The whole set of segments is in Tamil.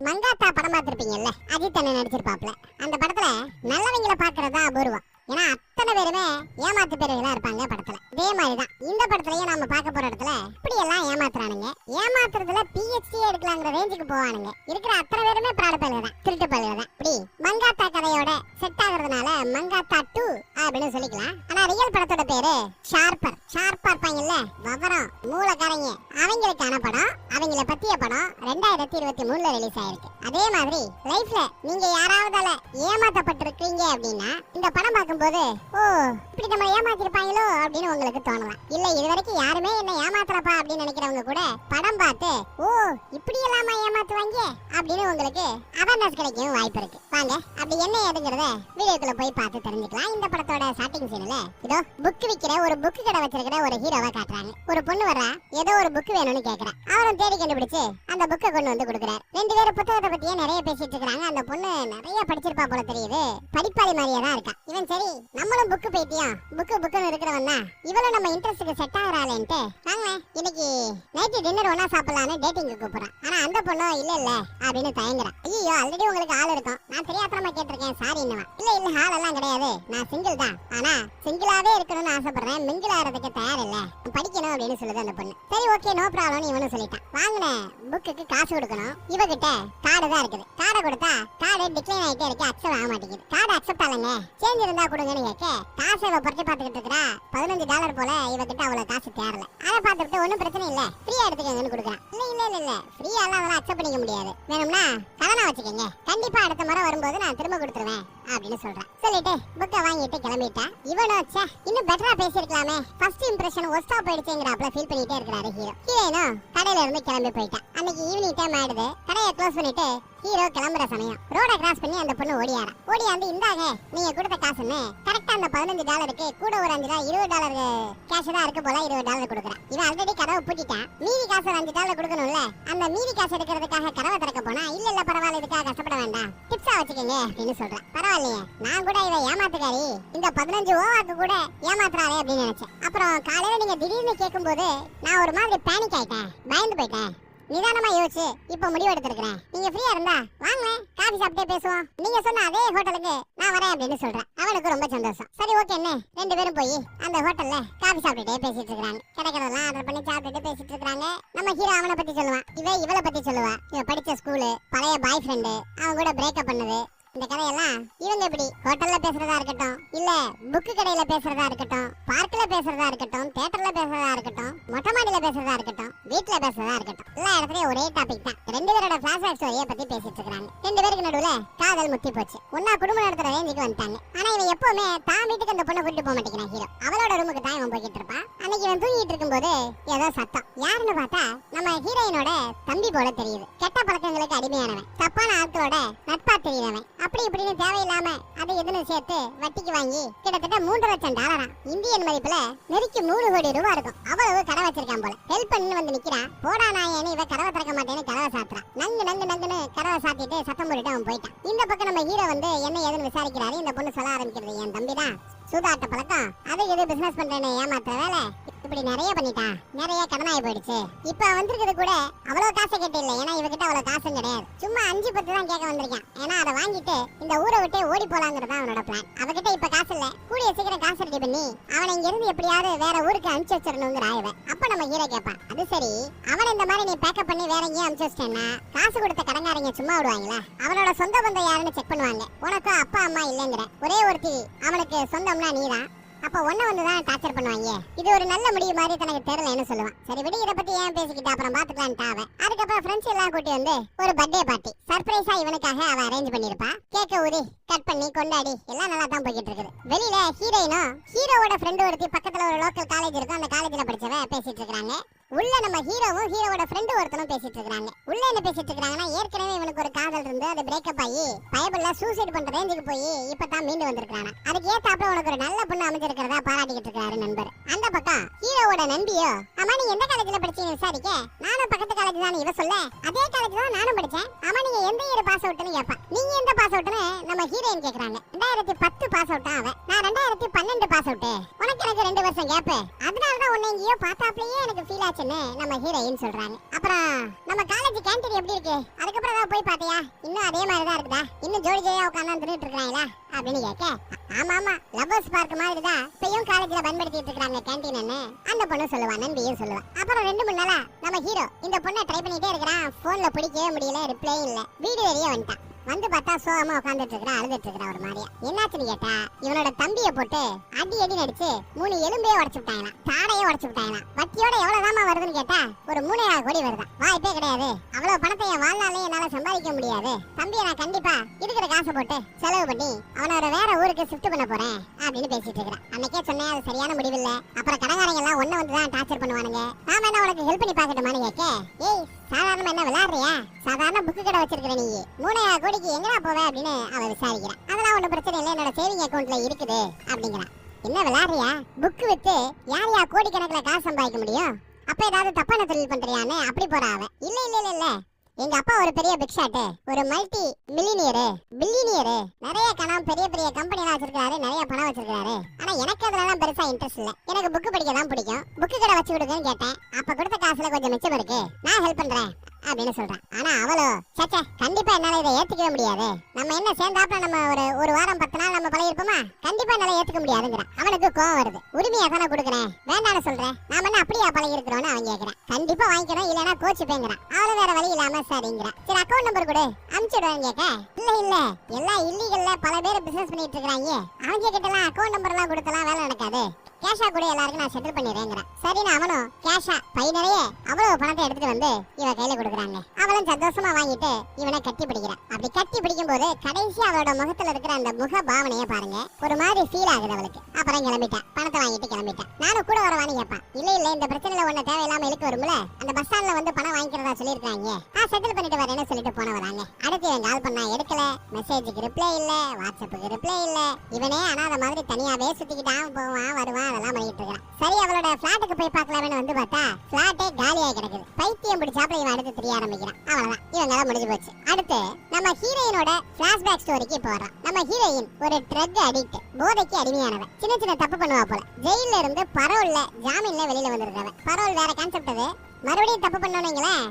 மங்காத்தா படம் பார்த்திருப்பீங்கல்ல, அஜித் அண்ணன் நடிச்சிருப்பாப்ல. அந்த படத்துல நல்லவங்களை பாக்குறதா அபூர்வம். ஏன்னா அத்தனை பேருமே ஏமாத்து பேருகளா இருப்பாங்க படத்துல. இதே மாதிரிதான் இந்த படத்துலயும் நாம பார்க்க போற இடத்துல இப்படி எல்லாம் ஏமாத்துறானுங்க. ஏமாத்துறதுல PhD எடுக்கலாங்கிற ரேஞ்சுக்கு போவானுங்க. இருக்கிற அத்தனை பேருமே பிராட பயில தான், திருட்டு பயில தான். இப்படி மங்காத்தா கதையோட செட் ஆகுறதுனால மங்காத்தா 2 அப்படின்னு சொல்லிக்கலாம். ஆனா ரியல் படத்தோட பேரு ஷார்ப்பர். ஷார்ப்பா இருப்பாங்கல்ல, விவரம் மூலக்காரங்க, அவங்களுக்கான படம், அவங்கள பத்திய படம் 2023ல ரிலீஸ் ஆயிருக்கு. அதே மாதிரி லைஃப்ல நீங்க யாராவதால ஏமாத்தப்பட்டிருக்கீங்க அப்படின்னா இந்த படம் பார்க்கும்போது ஓ இப்படி நம்ம ஏமாத்திருப்பாங்களோ அப்படின்னு உங்களுக்கு தோணலாம். இல்ல இதுவரைக்கும் யாருமே என்ன ஏமாத்துறப்பா அப்படின்னு நினைக்கிறவங்க கூட படம் பார்த்து ஓ இப்படி எல்லாமா ஏமாத்துவாங்க அப்படின்னு உங்களுக்கு அவேர்னஸ் கிடைக்கும் வாய்ப்பு இருக்கு. வாங்க அப்படி என்ன ஏதுங்கிறத வீடியோக்குள்ள போய் பார்த்து தெரிஞ்சுக்கலாம். இந்த படத்தோட ஸ்டார்டிங் சீன்ல இதோ புக் விக்கிற ஒரு புக் கடை வச்சிருக்கிற ஒரு ஹீரோவை காட்டுறாங்க. ஒரு பொண்ணு வர்றா, ஏதோ ஒரு புக் வேணும்னு கேக்குறா. அவரும் தேடி கண்டுபிடிச்சு அந்த புக்கை கொண்டு வந்து கொடுக்குறாரு. 2 பேரும் புத்தகத்தை பத்தியே நிறைய பேசிட்டு இருக்காங்க. அந்த பொண்ணு நிறைய படிச்சிருப்பா போல தெரியுது, படிப்பாளி மாதிரியே தான் இருக்கா. இவன் சரி நம்மளும் புக்கு போயிட்டியும் புக்குன்னு இருக்கிறவன் தான், இவளும் நம்ம இன்ட்ரெஸ்ட்டுக்கு செட் ஆகுறாளேன்ட்டு வாங்க இன்னைக்கு நைட்டு டின்னர் ஒன்னா சாப்பிடலான்னு டேட்டிங்கு கூப்பிடுறான். ஆனா அந்த பொண்ணு இல்ல அப்படின்னு தயங்குறான். ஐயோ ஆல்ரெடி உங்களுக்கு ஆள் இருக்கும், நான் தெரியாதமா கேட்டிருக்கேன் சாரி. இல்ல ஆள் எல்லாம் கிடையாது, நான் சிங்கிள் தான். ஆனா சிங்கிளாவே இருக்கணும்னு ஆசைப்படுறேன், மிங்கிள் ஆகிறதுக்கு தயார் இல்ல, படிக்கணும் அப்படின்னு சொல்லுது அந்த பொண்ணு. சரி ஓகே நோ ப்ராப்ளம் இவனு சொல்லிட்டான். வாங்கின புக்குக்கு காசு கொடுக்கணும். இவகிட்ட கார்டு தான் இருக்குது. கார்டை கொடுத்தா கார்டு டிக்ளைன் ஆகிட்டே இருக்கு, அக்செப்ட் ஆக மாட்டேங்குது. கார்டு அக்செப்ட் ஆகலங்க, சேஞ்ச் இருந்தா கொடுங்கன்னு கேட்க காசை இவ புரட்டி பார்த்துக்கிட்டு இருக்கா. $15 போல இவகிட்ட அவ்வளவு காசு தேரல. அதை பார்த்துட்டு ஒன்னும் பிரச்சனை இல்ல ஃப்ரீயா எடுத்துக்கங்கன்னு கொடுக்குறான். இல்ல ஃப்ரீயா எல்லாம் அதெல்லாம் அக்செப்ட் பண்ணிக்க முடியாது, வேணும்னா கடனா வச்சுக்கோங்க, கண்டிப்பா அடுத்த முறை வரும்போது நான் திரும்ப கொடுத்துருவேன் அப்படின்னு சொல்றான். சொல்லிட்டு புக்கை வாங்கிட்டு கிளம்பிட்டா. இவனும் இன்னும் பெட்டரா பேசிருக்கலாமே, ஃபர்ஸ்ட் இம்ப்ரெஷன் ஒஸ்டா போயிடுச்சுங்கிறாப்ல ஃபீல் பண்ணிட்டே இருக்கிறாரு ஹீரோ. ஹீரோயினும் கடையில இருந்து கிளம்பி போயிட்டான். அன்னைக்கு ஈவினிங் டைம் ஆயிடுது. கடையை க்ளோஸ் பண்ணிட்டு ஹீரோ கிளம்புற சமயம் ரோட கிராஸ் பண்ணி அந்த பொண்ணு ஓடியாந்து இந்தாங்க நீங்க கொடுத்த காசுன்னு கரெக்டா அந்த $15க்கு கூட ஒரு $5 $20 கேஷ் தான் இருக்கு போல $20 கொடுக்குறான். இவன் ஆல்ரெடி கதவை பூட்டிட்டான். மீதி காசு $5 கொடுக்கணும்ல, அந்த மீதி காசு எடுக்கிறதுக்காக கதவை திறக்க போனா இல்ல பரவாயில்ல இதுக்காக கஷ்டப்பட வேண்டாம், டிப்ஸா வச்சுக்கோங்க அப்படின்னு சொல்றேன். பரவாயில்லையே, நான் கூட இவ ஏமாத்துக்காரி, இந்த 15 ஓவாக்கு கூட ஏமாத்துறாளே அப்படின்னு நினைச்சேன். அப்புறம் காலையில நீங்க திடீர்னு கேட்கும் போது நான் ஒரு மாதிரி பேனிக் ஆயிட்டேன், பயந்து போயிட்டேன். நிதானமா யோசிச்சு இப்ப முடிவு எடுத்திருக்கிறேன். நீங்க ஃப்ரீயா இருந்தா வாங்க காபி சாப்பிட்டே பேசுவோம், நீங்க சொன்ன அதே ஹோட்டலுக்கு நான் வரேன் அப்படின்னு சொல்றேன். அவனுக்கு ரொம்ப சந்தோஷம். சரி ஓகே என்ன 2 பேரும் போய் அந்த ஹோட்டல்ல காபி சாப்பிட்டுட்டே பேசிட்டு இருக்காங்க. கிடைக்கிறதெல்லாம் ஆர்டர் பண்ணி சாப்பிட்டுட்டு பேசிட்டு இருக்காங்க. நம்ம ஹீரோ அவனை பத்தி சொல்லுவான், இவளை பத்தி சொல்லுவா, இவ படிச்ச ஸ்கூலு, பழைய பாய் ஃப்ரெண்டு, அவன் கூட பிரேக்கப் பண்ணது. இந்த கதையெல்லாம் இவங்க எப்படி ஹோட்டல்ல பேசுறதா இருக்கட்டும், இல்ல புக்கு கடையில பேசுறதா இருக்கட்டும், பார்க்ல பேசுறதா இருக்கட்டும், தியேட்டர்ல பேசுறதா இருக்கட்டும், மொட்டை மாடியில பேசுறதா இருக்கட்டும், வீட்டுல பேசுறதா இருக்கட்டும், எல்லா இடத்துலயும் ஒரே டாபிக் தான். 2 பேரோட ஃபிளாஷ்பேக் ஸ்டோரியை பத்தி பேசிட்டு இருக்காங்க. 2 பேருக்கு நடுவுல காதல் முத்தி போச்சு. ஒன்னா குடும்பம் நடத்துற ரேஞ்சுக்கு வந்துட்டாங்க. ஆனா இவன் எப்பவுமே தான் வீட்டுக்கு அந்த பொண்ணை கூட்டிட்டு போக மாட்டேங்கிறான் ஹீரோ. அவளோட ரூமுக்கு தான் இவன் போய்கிட்டு இருப்பான். அன்னைக்கு இவன் தூங்கிட்டு இருக்கும்போது ஏதோ சத்தம். யாருன்னு பார்த்தா நம்ம ஹீரோயினோட தம்பி போல தெரியுது. கெட்ட பழக்கங்களுக்கு அடிமையானவன், தப்பான ஆட்களோட நட்பா தெரியுறவன். அப்படி இப்படின்னு தேவையில்லாம அதை எதுன்னு சேர்த்து வட்டிக்கு வாங்கி கிட்டத்தட்ட $3 லட்சம் இந்தியன் மதிப்புல நெருக்கி 3 கோடி ரூபாய் இருக்கும். அவ்வளவு கடை வச்சிருக்கான் போல. ஹெல்ப் பண்ணி வந்து நிக்கிறான். போடா நாயேன்னு இவ கதவை திறக்க மாட்டேன்னு கதவை சாத்துறான். நங்குன்னு கதவை சாத்திட்டு சத்தம் போட்டுட்டு அவன் போயிட்டான். இந்த பக்கம் நம்ம ஹீரோ வந்து என்ன ஏதுன்னு விசாரிக்கிறாரு. இந்த பொண்ணு சொல்ல ஆரம்பிக்கிறது, என் தம்பி தான் சூதாட்ட பழக்கம், அதை எது பிசினஸ் பண்றேன்னு ஏமாத்துற வேலை, இப்படி நிறைய பண்ணிட்டான், நிறைய கடனாகி போயிடுச்சு. இப்ப வந்திருக்கிறது கூட அவ்வளவு காசை கேட்டு இல்ல, ஏன்னா இவகிட்ட அவ்வளவு காசும் கிடையாது, சும்மா 5-10 தான் கேட்க வந்திருக்கான். ஏன்னா அதை வாங்கிட்டு இந்த ஊரை விட்டு ஓடி போலாங்கிறது அவனோட பிளான். அவகிட்ட இப்ப காசு இல்ல, கூடிய சீக்கிரம் காசு ரெடி பண்ணி அவனை இங்க இருந்து எப்படியாவது வேற ஊருக்கு அனுப்பிச்சு வச்சிடணுங்கிற ஆய்வு. அப்ப நம்ம ஹீரோ கேட்பான், அது சரி அவனை இந்த மாதிரி நீ பேக்கப் பண்ணி வேற எங்கேயும் அனுப்பிச்சு வச்சிட்டேன்னா காசு கொடுத்த கடங்காரங்க சும்மா விடுவாங்களா? அவனோட சொந்த பந்தம் யாருன்னு செக் பண்ணுவாங்க. உனக்கு அப்பா அம்மா இல்லங்கிற ஒரே ஒருத்தி அவனுக்கு சொந்தம்னா நீதான், அப்ப ஒன்ன வந்துதான் டார்ச்சர் பண்ணுவாங்க. இது ஒரு நல்ல முடிவு மாதிரி தனக்கு தெரியலன்னு சொல்லுவான். சரி விடு, இதை பத்தி ஏன் பேசிக்கிட்டு அப்புறம் பாத்துக்கலான்ட்டு அவன். அதுக்கப்புறம் ஃப்ரெண்ட்ஸ் எல்லாம் கூட்டி வந்து ஒரு பர்த்டே பார்ட்டி சர்ப்ரைஸா இவனுக்காக அவ அரேஞ்ச் பண்ணிருப்பா. கேக்க ஊதி கட் பண்ணி கொண்டாடி எல்லாம் நல்லா தான் போய்கிட்டு இருக்குது. வெளியில ஹீரோயினும் ஹீரோவோட ஃப்ரெண்டு ஒருத்தி பக்கத்துல ஒரு லோக்கல் காலேஜ் இருக்கும், அந்த காலேஜ்ல படிச்சவ பேசிட்டு இருக்காங்க. உள்ள நம்ம ஹீரோவும் ஹீரோவோட ஃப்ரெண்டு ஒருத்தனும் பேசிட்டு இருக்காங்க. உள்ள என்ன பேசிட்டு இருக்காங்கன்னா, ஏற்கனவே இவனுக்கு ஒரு காதல் இருந்து அது பிரேக்கப் ஆகி பயபுள்ள சூசைட் பண்ற ரேஞ்சுக்கு போய் இப்பதான் மீண்டு வந்திருக்கானா. அதுக்கு ஏத்தாப்புல உனக்கு ஒரு நல்ல பொண்ணு அமைஞ்சிருக்கிறதா பாராட்டிக்கிட்டு இருக்காரு நண்பர். அந்த பக்கம் ஹீரோவோட நண்பியோ, அம்மா நீ எந்த காலேஜ்ல படிச்சீங்க விசாரிக்க, நானும் பக்கத்து காலேஜ் தான் இவ சொல்ல, அதே காலேஜ் தான் நானும் படிச்சேன், ஆமா நீங்க எந்த இயர் பாஸ் அவுட்னு கேட்பா. நீங்க எந்த பாஸ் அவுட்னு நம்ம ஹீரோயின் கேக்குறாங்க. 2010 பாஸ் அவுட் அவன், நான் 2012 பாஸ் அவுட். உனக்கு எனக்கு 2 வருஷம் கேப். அதனாலதான் உன்னை எங்கேயோ பார்த்தாப்லயே எனக்கு ஃபீல் ஆச்சுன்னு நம்ம ஹீரோயின் சொல்றாங்க. அப்புறம் நம்ம காலேஜ் கேண்டீன் எப்படி இருக்கு, அதுக்கப்புறம் ஏதாவது போய் பாத்தியா? இன்னும் அதே மாதிரி தான் இருக்குதா? இன்னும் ஜோடி ஜோடியா உட்காந்து தின்னுட்டு இருக்காங்களா அப்படின்னு கேட்க, ஆமா ஆமா லவ்வர்ஸ் பார்க் மாதிரி தான் இப்பயும் காலேஜ்ல பயன்படுத்திட்டு இருக்காங்க கேண்டீன் அந்த பொண்ணு சொல்லுவா, நம்பியும் சொல்லுவா. அப்புறம் 2-3 நாளா நம்ம ஹீரோ இந்த பொண்ணை ட்ரை பண்ணிட்டே இருக்கிறான். போன்ல பிடிக்கவே முடியல, ரிப்ளை இல்ல. வீடு வெளியே வந்துட்டான். வந்து பார்த்தா சோகமா உட்காந்துட்டு இருக்கா, அழுதுட்டு இருக்கா ஒரு மாதிரியா. என்னாச்சுன்னு கேட்டா, இவனோட தம்பியை போட்டு அடி அடி நடிச்சு 3 எலும்பே உடைச்சு விட்டாங்களாம், தாடையே உடைச்சு விட்டாங்களாம். வட்டியோட எவ்வளவுதாமா வருதுன்னு கேட்டா, ஒரு 3,000 கோடி வருதான். வாய்ப்பே கிடையாது, அவ்வளவு பணத்தை என் வாழ்நாளே என்னால சம்பாதிக்க முடியாது. தம்பியை நான் கண்டிப்பா இருக்கிற காசை போட்டு செலவு பண்ணி அவனோட வேற ஊருக்கு ஷிஃப்ட் பண்ண போறேன் அப்படின்னு பேசிட்டு இருக்கிறான். அன்னைக்கே சொன்னேன் அது சரியான முடிவில்லை. அப்புறம் கடங்காரங்க எல்லாம் ஒன்ன வந்துதான் டார்ச்சர் பண்ணுவானுங்க. நாம என்ன உனக்கு ஹெல்ப் பண்ணி பாக்கட்டுமான்னு கேட்க, ஏய் சாதாரணமா என்ன விளையாடுறியா? சாதாரண புக்கு கடை வச்சிருக்கிற நீ 3,000 கோடிக்கு எங்கடா போவே அப்படின்னு அவ விசாரிக்கிறான். அதெல்லாம் ஒன்றும் பிரச்சனை இல்லை, என்னோட சேவிங் அக்கௌண்ட்ல இருக்குது அப்படிங்கிறான். என்ன விளையாடுறியா? புக்கு வித்து யார் கோடிக்கணக்கில் காசு சம்பாதிக்க முடியும்? அப்ப ஏதாவது தப்பான தொழில் பண்றியான்னு அப்படி போறா அவ. இல்ல இல்ல இல்ல இல்ல, எங்க அப்பா ஒரு பெரிய பிக் ஷாட், ஒரு மல்டி மில்லினியரு, பில்லினியரு, நிறைய கணம், பெரிய பெரிய கம்பெனி எல்லாம் வச்சிருக்காரு, நிறைய பணம் வச்சிருக்காரு. ஆனா எனக்கு அதெல்லாம் பெருசா இன்ட்ரெஸ்ட் இல்ல. எனக்கு புக்கு படிக்க தான் பிடிக்கும். புக்கு கடை வச்சு விடுங்கன்னு கேட்டேன். அப்ப கொடுத்த காசுல கொஞ்சம் மிச்சம் இருக்கு, நான் ஹெல்ப் பண்றேன் அப்படின்னு சொல்றான். ஆனா அவளோ சச்சா கண்டிப்பா என்னால இதை ஏத்துக்கவே முடியாது. நம்ம என்ன சேர்ந்தாப்புல நம்ம ஒரு வாரம் 10 நாள் நம்ம பழகிருப்போமா, கண்டிப்பா என்னால ஏத்துக்க முடியாதுங்கிறான். அவனுக்கு கோவம் வருது. உரிமையா தானே கொடுக்குறேன், வேண்டான்னு சொல்றேன். நாம என்ன அப்படியா பழகி இருக்கிறோம்னு அவன் கேட்கிறான். கண்டிப்பா வாங்கிக்கணும், இல்லைன்னா கோச்சுப்பேங்கிறான். அவளும் வேற வழி இல்லாம சரிங்கிறான். சரி அக்கௌண்ட் நம்பர் கொடு அனுப்பிச்சுடுவேன் கேட்க, இல்ல இல்ல எல்லாம் இல்லீகல்ல, பல பேர் பிசினஸ் பண்ணிட்டு இருக்காங்க, அவங்க கிட்ட எல்லாம் அக்கௌண்ட் நம்பர் எல்லாம் கொடுத்தலாம் வேலை நடக்காது, கேஷா கூட எல்லாருக்கும் நான் செட்டில் பண்ணிடுறேங்கிறான். சரின்னு அவனும் கேஷா பை நிறைய அவ்வளவு பணத்தை எடுத்துட்டு வந்து இவ கையில கொடுக்குறாங்க. அவளும் சந்தோஷமா வாங்கிட்டு இவனை கட்டி பிடிக்கிறான். அப்படி கட்டி பிடிக்கும் போது கடைசி அவளோட முகத்துல இருக்கிற அந்த முக பாவனைய பாருங்க, ஒரு மாதிரி ஃபீல் ஆகுது அவளுக்கு. அப்புறம் கிளம்பிட்டான், பணத்தை வாங்கிட்டு கிளம்பிட்டான். நானும் கூட வரவான்னு கேட்பான். இல்ல இல்ல இந்த பிரச்சனையில ஒண்ணு தேவையில்லாம இழுக்கு வரும்ல, அந்த பஸ் ஸ்டாண்ட்ல வந்து பணம் வாங்கிக்கிறதா சொல்லிருக்காங்க, நான் செட்டில் பண்ணிட்டு வரேன்னு சொல்லிட்டு போன வராங்க. அடுத்து இவன் கால் பண்ணா எடுக்கல, மெசேஜுக்கு ரிப்ளை இல்ல, வாட்ஸ்அப்புக்கு ரிப்ளை இல்ல. இவனே அனாத மாதிரி தனியாவே சுத்திக்கிட்டான், போவான் வருவான், அதெல்லாம் பண்ணிட்டு இருக்கான். சரி அவளோட பிளாட்டுக்கு போய் பார்க்கலாம்னு வந்து பார்த்தா பிளாட்டே காலியாகி கிடக்குது. பைத்தியம் பிடிச்சாப்புல இவன் அடுத்து தெரிய ஆரம்பிக்கிறான். அவ்வளவுதான், இவங்களாம் முடிஞ்சு போச்சு. அடுத்து நம்ம ஹீரோயினோட பிளாஷ்பேக் ஸ்டோரிக்கு போறோம். நம்ம ஹீரோயின் ஒரு ட்ரக் அடிக்ட், போதைக்கு அடிமையானவ. சின்ன சின்ன தப்பு பண்ணுவா போல. ஜெயில இருந்து பரோல்ல ஜாமீன்ல வெளியில வந்திருக்கவ. பரோல் வேற கான்செப்ட் அது. மறுபடியும் தப்பு பண்ணணுங்களேன்,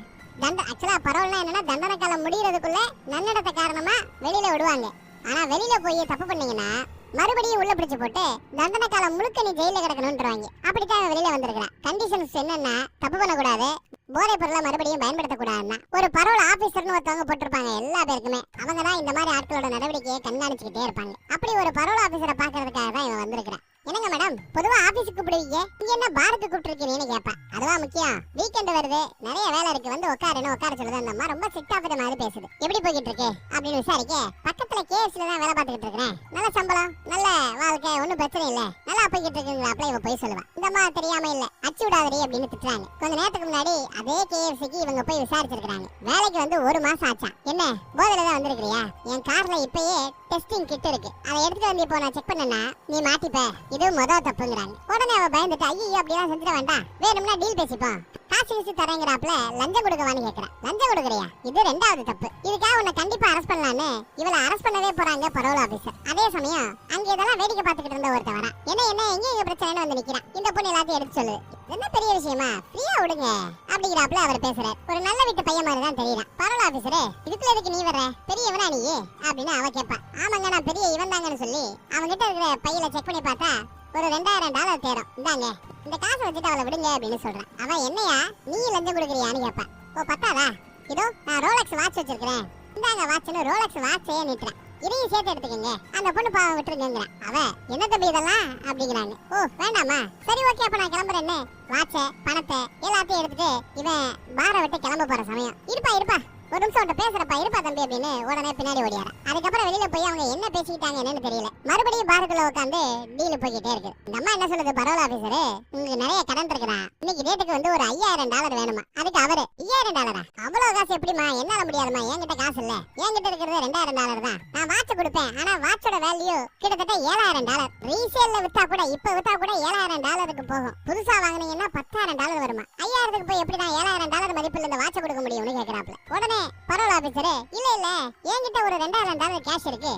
ஆக்சுவலா பரோல்னா என்னன்னா தண்டனை காலம் முடியறதுக்குள்ள நன்னடத்த காரணமா வெளியில விடுவாங்க. ஆனா வெளியில போய் தப்பு பண்ணீங்கன்னா மறுபடியும் உள்ள பிடிச்சு போட்டு தண்டனை காலம் முழுக்க நீ ஜெயில கிடக்கணும்ன்றாங்க. அப்படித்தான் வெளியில வந்திருக்கிறான். கண்டிஷன்ஸ் என்னன்னா தப்பு பண்ணக்கூடாது, போதை பொருளை மறுபடியும் பயன்படுத்தக்கூடாதுன்னா. ஒரு பரோல் ஆபீசர்னு ஒருத்தவங்க போட்டிருப்பாங்க எல்லா பேருக்குமே. அவங்க தான் இந்த மாதிரி ஆட்களோட நடவடிக்கையை கண்காணிச்சுக்கிட்டே இருப்பாங்க. அப்படி ஒரு பரோல் ஆபீசரை பாக்குறதுக்காக தான் இவன் வந்திருக்கிறான். என்னங்க மேடம், பொதுவா ஆபீஸுக்கு கூப்பிடுவீங்க, இங்க என்ன பாருக்கு கூப்பிட்டுருக்கீங்கன்னு கேட்பா. அதுவா முக்கியம், வீக்கெண்ட் வருது, நிறைய வேலை இருக்கு, வந்து உட்காருன்னு உட்கார சொல்லுது. அந்த அம்மா ரொம்ப சிட் ஆஃப் மாதிரி பேசுது. எப்படி போய்கிட்டு இருக்கு அப்படின்னு விசாரிக்க, பக்கத்துல கேஎஃப்சில தான் வேலை பார்த்துக்கிட்டு இருக்கிறேன், நல்ல சம்பளம், நல்ல வாழ்க்கை, ஒன்னும் பிரச்சனை இல்ல, நல்லா போய்கிட்டு இருக்குங்கிறாப்ல இவ போய் சொல்லுவா. இந்த அம்மா தெரியாம இல்ல, அச்சு விடாதடி அப்படின்னு திட்டுறாங்க. கொஞ்ச நேரத்துக்கு முன்னாடி அதே கேஎஃப்சிக்கு இவங்க போய் விசாரிச்சிருக்காங்க. வேலைக்கு வந்து 1 மாசம் ஆச்சா. என்ன போதையில தான் வந்திருக்கிறியா? என் கார்ல இப்பயே டெஸ்டிங் கிட் இருக்கு, அதை எடுத்துட்டு வந்து இப்போ நான் செக் பண்ணனா நீ மாட்டிப்ப, இது முதல் தப்புங்கிறாங்க. உடனே அவ பயந்துட்டு ஐயோ அப்படிலாம் செஞ்சிட வேண்டாம், வேணும்னா டீல் பேசிப்போம், காசு வீசி தரேங்கிறாப்ல லஞ்சம் கொடுக்கவான்னு கேட்கறேன். லஞ்சம் கொடுக்குறியா? இது 2வது தப்பு, இதுக்காக உன்னை கண்டிப்பா அரெஸ்ட் பண்ணலான்னு இவளை அரெஸ்ட் பண்ணவே போறாங்க பரோல் ஆபீசர். அதே சமயம் அங்க இதெல்லாம் வேடிக்கை பார்த்துக்கிட்டு இருந்த ஒருத்தன் வரா. என்ன எங்க பிரச்சனை வந்து நிக்கிறான். இந்த பொண்ணு எல்லாத்தையும் எடுத்து சொல்லுது. என்ன பெரிய விஷயமா, ஃப்ரீயா விடுங்க அப்படிங்கிறாப்ல அவர் பேசுறாரு. ஒரு நல்ல வீட்டு பையன் மாதிரி தான் தெரியறான். பரோல் ஆபீசரே, இதுக்குள்ள எதுக்கு நீ வர்ற, பெரியவனா நீ அப்படின்னு அவ கேட்பா. ஆமாங்க நான் பெரிய இவன் தாங்கன்னு சொல்லி அவங்கிட்ட இருக்கிற பையில செக் பண்ணி பார்த்தா ஒரு $2000 தேரும். இந்தாங்க இந்த காசை வச்சுட்டு அவளை விடுங்க அப்படின்னு சொல்றான். அவன் என்னையா நீ லஞ்சம் கொடுக்குறியான்னு கேட்பா. ஓ பத்தாதா, இதோ நான் ரோலக்ஸ் வாட்ச் வச்சிருக்கிறேன், இந்தாங்க வாட்ச்னு ரோலக்ஸ் வாட்சையே நீட்டுறேன், இதையும் சேர்த்து எடுத்துக்கங்க, அந்த பொண்ணு பாவம் விட்டுருங்கிறான். அவ என்ன தம்பி இதெல்லாம் அப்படிங்கிறாங்க. ஓ வேண்டாமா, சரி ஓகே அப்ப நான் கிளம்புறேன்னு வாட்சை பணத்தை எல்லாத்தையும் எடுத்துட்டு இவன் பாரை விட்டு கிளம்ப போற சமயம், இருப்பா ஒரு நிமிஷம் பேசுறப்பா, இருப்பா தம்பி அப்படின்னு உடனே பின்னாடி ஓடியாரா. அதுக்கப்புறம் வெளியில போய் அவங்க என்ன பேசிக்கிட்டாங்க என்னன்னு தெரியல. மறுபடியும் பாருக்குள்ள உட்காந்து டீல் போய்கிட்டே இருக்கு. இந்த அம்மா என்ன சொல்லுது, பரோல் ஆபீசரு உங்களுக்கு நிறைய கடன் இருக்கிறான், இன்னைக்கு டேட்டுக்கு வந்து ஒரு $5000 வேணுமா. அதுக்கு அவரு $5000 அவ்வளவு காசு எப்படிமா, என்னால முடியாதுமா, என்கிட்ட காசு இல்ல, என்கிட்ட இருக்கிறது $2000 தான், நான் வாட்ச் கொடுப்பேன், ஆனா வாட்சோட வேல்யூ கிட்டத்தட்ட $7000, ரீசேல்ல வித்தா கூட இப்ப வித்தா கூட $7000 போகும், புதுசா வாங்கினீங்கன்னா $10000 வருமா, 5000க்கு போய் எப்படி நான் $7000 மதிப்புல இந்த வாட்சை கொடுக்க முடியும்னு கேக்குறாப்ல. உடனே பரோல் ஆபீசரு இல்ல என்கிட்ட ஒரு $2000 கேஷ் இருக்கு,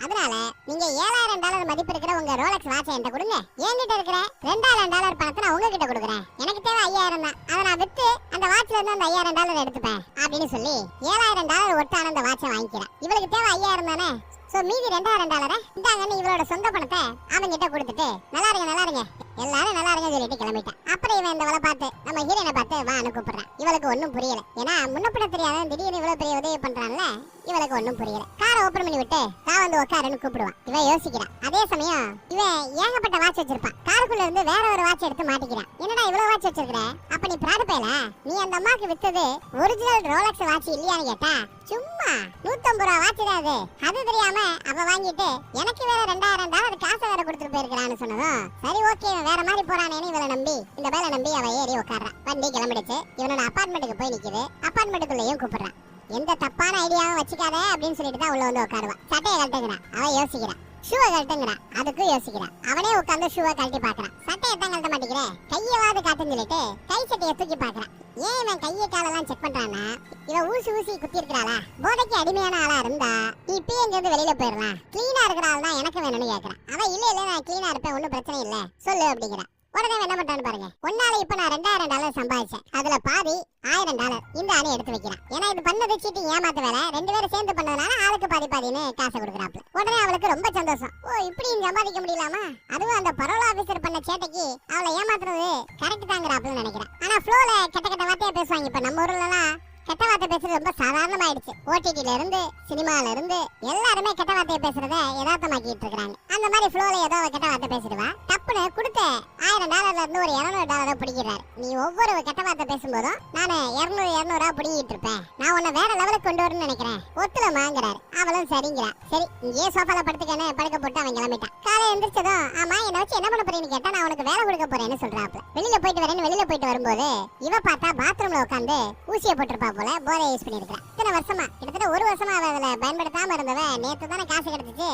அதனால நீங்க $7000 மதிப்பு இருக்கிற உங்க ரோலக்ஸ் வாட்சை என்கிட்ட கொடுங்க. என்கிட்ட இருக்கிற $2000 பணத்தை நான் உங்ககிட்ட கொடுக்குறேன். எனக்கு தேவை 5000 தான். அதை நான் வித்து அந்த வாட்ச்ல இருந்து அந்த $5000 எடுத்துப்பேன் அப்படின்னு சொல்லி $7000 ஒட்டான அந்த வாட்சை வாங்கிக்கிறேன். இவளுக்கு தேவை 5000 தானே. சோ மீதி $2000 இந்தாங்கன்னு இவளோட சொந்த பணத்தை அவங்கிட்ட கொடுத்துட்டு நல்லா இருங்க எல்லாரும் நல்லா இருங்க சொல்லிட்டு கிளம்பிட்டான். அப்புறம் இவன் இந்த வேலை பார்த்து நம்ம ஹீரோனை பார்த்து வான்னு கூப்பிடுறான். இவளுக்கு ஒன்னும் புரியல. ஏன்னா முன்னப்பட தெரியாத திடீர்னு இவ்வளவு பெரிய உதவி பண்றான்ல, இவளுக்கு ஒன்னும் புரியல. காரை ஓபன் பண்ணி விட்டு நான் வந்து உட்காருன்னு கூப்பிடுவான். இவன் யோசிக்கிறான். அதே சமயம் இவன் ஏகப்பட்ட வாட்ச் வச்சிருப்பான். காருக்குள்ள இருந்து வேற ஒரு வாட்ச் எடுத்து மாட்டிக்கிறான். என்னடா இவ்வளவு வாட்ச் வச்சிருக்கிற? அப்ப நீ பிராடுப்பேல, நீ அந்த அம்மாக்கு வித்தது ஒரிஜினல் ரோலக்ஸ் வாட்ச் இல்லையான்னு கேட்டா சும்மா 150 ரூபா வாட்ச் தான் அது. அது தெரியாம அவ வாங்கிட்டு எனக்கு வேற $2000 காசை வேற கொடுத்துட்டு போயிருக்கான்னு சொன்னதும் சரி ஓகே வேற மாதிரி போறானேன்னு இவளை நம்பி இந்த வேலை நம்பி அவ ஏறி உட்கார்றான். வண்டி கிளம்பிடுச்சு. இவனோட அபார்ட்மெண்ட்டுக்கு போய் நிக்குது. அபார்ட்மெண்ட்டுக்குள்ளேயும் கூப்பிடுறான். எந்த தப்பான ஐடியாவும் வச்சுக்காத அப்படின்னு சொல்லிட்டு தான் உள்ள வந்து உட்காருவான். சட்டையை கழட்டுங்கிறான். அவன் யோசிக்கிறான். ஷூவை கழட்டுங்கிறான். அதுக்கும் யோசிக்கிறான். அவனே உட்காந்து ஷூவை கழட்டி பாக்குறான். சட்டையை தான் கழட்ட மாட்டேங்கிற, கையவாது காட்டுன்னு சொல்லிட்டு கை சட்டையை தூக்கி பாக்குறான். ஏன் இவன் கையை காலெல்லாம் செக் பண்றான்னா இவன் ஊசி குத்தி இருக்கிறாளா, போதைக்கு அடிமையான ஆளா இருந்தா நீ இப்பயே இங்கிருந்து வெளியில போயிடலாம், கிளீனா இருக்கிற ஆள் தான் எனக்கு வேணும்னு கேட்கறான். அவன் இல்ல நான் கிளீனா இருப்பேன், ஒன்னும் பிரச்சனை இல்ல சொல்லு அப்படிங்கிறான். உடனே என்ன பண்றான்னு பாருங்க. ஒன்னால இப்ப நான் $2000 சம்பாதிச்சேன். அதுல பாதி $1000 இந்த அணி எடுத்து வைக்கிறான். ஏன்னா இது பண்ணது சீட்டிங் ஏமாத்த வேலை. 2 பேரும் சேர்ந்து பண்ணதுனால ஆளுக்கு பாதின்னு காசை கொடுக்குறாப்ல. உடனே அவளுக்கு ரொம்ப சந்தோஷம். ஓ இப்படி சம்பாதிக்க முடியலாமா, அதுவும் அந்த பரோல் ஆபீசர் பண்ண சேட்டைக்கு அவளை ஏமாத்துறது கரெக்ட் தாங்கிறாப்லன்னு நினைக்கிறேன். ஆனா ஃப்ளோல கெட்ட வார்த்தையா பேசுவாங்க. இப்ப நம்ம ஊர்ல எல்லாம் கெட்ட வார்த்தை பேசுறது ரொம்ப சாதாரணமாயிடுச்சு. ஓடிடில இருந்து சினிமால இருந்து எல்லாருமே கெட்ட வார்த்தையை பேசுறத யதார்த்தமாக்கிட்டு இருக்காங்க. அந்த மாதிரி ஃப்ளோல ஏதோ கெட்ட வார்த்தை பேசிடுவா. தப்புன்னு கொடுத்த $1000 இருந்து ஒரு $200 பிடிக்கிறாரு. நீ ஒவ்வொரு கெட்ட வார்த்தை பேசும்போதும் நானு 200 பிடிங்கிட்டு இருப்பேன். நான் உன்னை வேற லெவலுக்கு கொண்டு வரணும்னு நினைக்கிறேன். ஒத்துலமாங்கிறாரு. அவளும் சரிங்கிறா. சரி இங்கே சோஃபால படுத்துக்கன்னு படுக்க போட்டு அவன் கிளம்பிட்டான். காலை எந்திரிச்சதும் ஆமா என்ன வச்சு என்ன பண்ண போறேன்னு கேட்டா நான் உனக்கு வேலை கொடுக்க போறேன்னு சொல்றாப்ல. வெளியில போயிட்டு வரும்போது இவ பார்த்தா பாத்ரூம்ல உட்காந்து ஊசியை போட்டிருப்பா போல போதையை யூஸ் பண்ணிருக்கா. இத்தனை வருஷமா கிட்டத்தட்ட 1 வருஷமா அவ அதுல பயன்படுத்தாம இருந்தவ நேத்து தானே காசு கிடைச்சிச்சு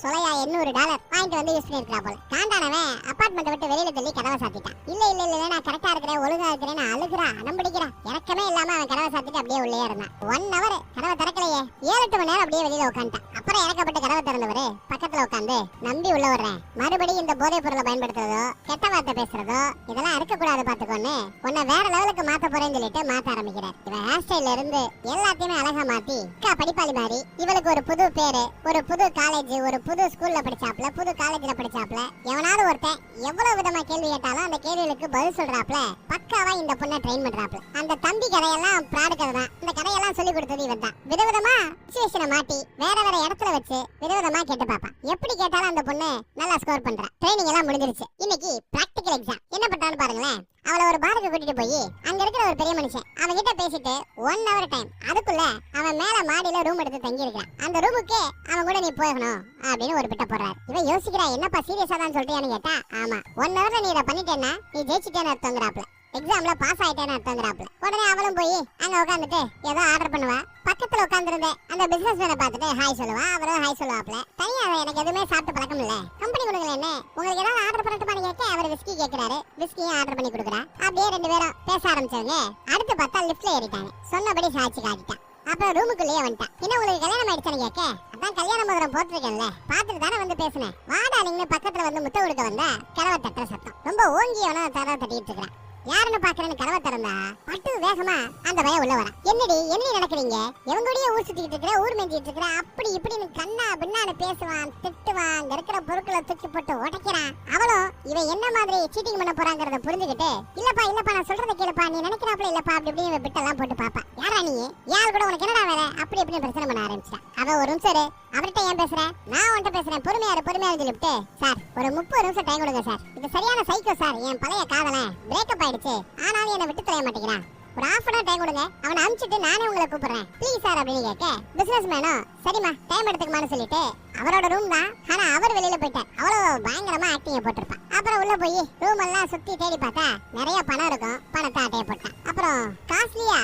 சொலையா $800 வாங்கிட்டு வந்து யூஸ் பண்ணிருக்கா போல. காண்டானவன் அபார்ட்மெண்ட் விட்டு வெளியில தள்ளி கதவை சாத்திட்டான். இல்ல நான் கரெக்டா இருக்கிறேன் ஒழுங்கா இருக்கிறேன்னு அழுகுறா அடம் பிடிக்கிறா. இறக்கமே இல்லாம அவன் கதவை சாத்திட்டு அப்படியே உள்ளே இருந்தான். 1 hour கதவை திறக்கலையே. 7-8 மணி நேரம் அப்படியே வெளியில உட்காந்துட்டான். அப்புறம் இறக்கப்பட்டு கதவை திறந்தவரு பக்கத்துல உட்காந்து நம்பி உள்ள வர்றேன், மறுபடியும் இந்த போதைப் பொருளை பயன்படுத்துறதோ கெட்ட வார்த்தை பேசுறதோ இதெல்லாம் இருக்கக்கூடாது பாத்துக்கோன்னு உன்னை வேற லெவலுக்கு மாத்த போறேன்னு சொல்லிட்டு மாத்த ஆரம்பிக்கிறார். இவன் ஹேர் ஸ்டைல இருந்து எல்லாத்தையுமே அழகா மாத்தி படிப்பாளி மாதிரி இவளுக்கு ஒரு புது பேரு, ஒரு புது காலேஜ், ஒரு புது ஸ்கூல்ல படிச்சாப்ல, புது காலேஜ்ல படிச்சாப்ல. எவனாவது ஒருத்தன் எவ்வளவு விதமா கேள்வி கேட்டாலும் அந்த கேள்விகளுக்கு பதில் சொல்றாப்ல. பக்காவா இந்த பொண்ணை ட்ரெயின் பண்றாப்ல. அந்த தம்பி கதையெல்லாம் பிராடு கதை தான். இந்த கதையெல்லாம் சொல்லி கொடுத்தது இவன் தான். விதவிதமா சிச்சுவேஷனை மாட்டி வேற இடத்துல வச்சு விதவிதமா கேட்டு பாப்பான். எப்படி கேட்டாலும் அந்த பொண்ணு நல்லா ஸ்கோர் பண்றா. ட்ரைனிங் எல்லாம் முடிஞ்சிருச்சு. இன்னைக்கு பிராக்டிகல் எக்ஸாம். என்ன பண்றான்னு பாருங்களேன். அவளை ஒரு பாருக்கு கூட்டிட்டு போய் அங்க இருக்கிற ஒரு பெரிய மனுஷன் அவன் கிட்ட பேசிட்டு 1 hour டைம். அதுக்குள்ள அவன் மேல மாடியில ரூம் எடுத்து தங்கி இருக்கான். அந்த ரூமுக்கு அவன் கூட நீ போகணும் அப்படின்னு ஒரு பிட்ட போடுறாரு. இவன் யோசிக்கிறா என்னப்பா சீரியஸா தான் சொல்றியான்னு கேட்டா ஆமா 1 hourல நீ இதை பண்ணிட்டேன்னா நீ ஜெயிச்சிட்டேன்னு அர்த்தங்கிறாப்ல. எக்ஸாம்ல பாஸ் ஆயிட்டேன்னு அர்த்தங்கிறாப்ல. உடனே அவளும் போய் அங்க உட்காந்துட்டு ஏதோ ஆர்டர் பண்ணுவா. பக்கத்துல உட்காந்துருந்த அந்த பிசினஸ் மேனை பார்த்துட்டு ஹாய் சொல்லுவா. அவரும் ஹாய் சொல்லுவாப்ல. தனியா எனக்கு எதுவுமே சாப்பிட்டு பழக்கம் இல்ல, கம்பெனி கொடுக்கல என்ன உங்களுக்கு ஏதாவது ஆர்டர் பண்ணட்டுமான்னு கேட்க அவர் விஸ்கி கேட்கிறாரு. விஸ்கியும் ஆர்டர் பண்ணி கொடுக்குறா. அப்படியே 2 பேரும் பேச ஆரம்பிச்சவங்க அடுத்து பார்த்தா லிஃப்ட்ல ஏறிட்டாங்க. சொன்னபடி சாட்சி காட்டிட்டான். அப்புறம் ரூமுக்குள்ளேயே வந்துட்டான். என்ன உங்களுக்கு கல்யாணம் ஆயிடுச்சான்னு கேட்க அதான் கல்யாண மோதிரம் போட்டிருக்கேன்ல பாத்துட்டு தானே வந்து பேசுனேன், வாடா நீங்க பக்கத்துல வந்து முத்த கொடுக்க வந்தா கதவை தட்டுற சத்தம். ரொம்ப ஓங்கியவன கதவை தட்டிட்டு இருக்கிறான். யாருன்னு பாக்குறேன்னு கதவை திறந்தா பட்டு வேகமா அந்த பையன் உள்ள வரான். என்னடி நடக்கிறீங்க, எவங்கூடயே ஊர் சுத்திட்டு இருக்கிற, ஊர் மேஞ்சிட்டு இருக்கிற, அப்படி இப்படின்னு கண்ணா பின்னான்னு பேசுவான், திட்டுவான், அங்க இருக்கிற பொருட்களை தூக்கி போட்டு உடைக்கிறான். அவளும் இவன் என்ன மாதிரி சீட்டிங் பண்ண போறாங்கறத புரிஞ்சுக்கிட்டு இல்லப்பா நான் சொல்றத கேளுப்பா, நீ நினைக்கிறாப்ல இல்லப்பா அப்படி இப்படி இவன் பிட்டெல்லாம் போட்டு பாப்பா. யாரா நீ, யார் கூட உனக்கு என்னடா வேலை, அப்படி இப்படின்னு பிரச்சனை பண்ண ஆரம்பிச்சான். அவ ஒரு நிமிஷம் அவர்கிட்ட ஏன் பேசுறேன், நான் உன்கிட்ட பேசுறேன், பொறுமையா சொல்லிவிட்டு சார் ஒரு 30 நிமிஷம் டைம் கொடுங்க சார், இது சரியான சைக்கோ சார், என் பழைய காதலன் பிரேக்கப் ஆயிடுச்சு, ஆனாலும் என்னை விட்டு தெரிய மாட்டேங்கிறான், ஒரு ½ hour டைம் கொடுங்க, அவனை அனுப்பிச்சிட்டு நானே உங்களை கூப்பிடுறேன் ப்ளீஸ் சார் அப்படின்னு கேட்க பிசினஸ் மேனும் சரிம்மா டைம் எடுத்துக்குமான்னு சொல்லிட்டு அவரோட ரூம் தான், ஆனா அவர் வெளியில போயிட்டார். அவ்வளவு பயங்கரமா ஆக்டிங்க போட்டிருப்பான். அப்புறம் உள்ள போய் ரூம் எல்லாம் சுத்தி தேடி பார்த்தா நிறைய பணம் இருக்கும், பணத்தை அட்டைய போட்டான். அப்புறம் காஸ்ட்லியா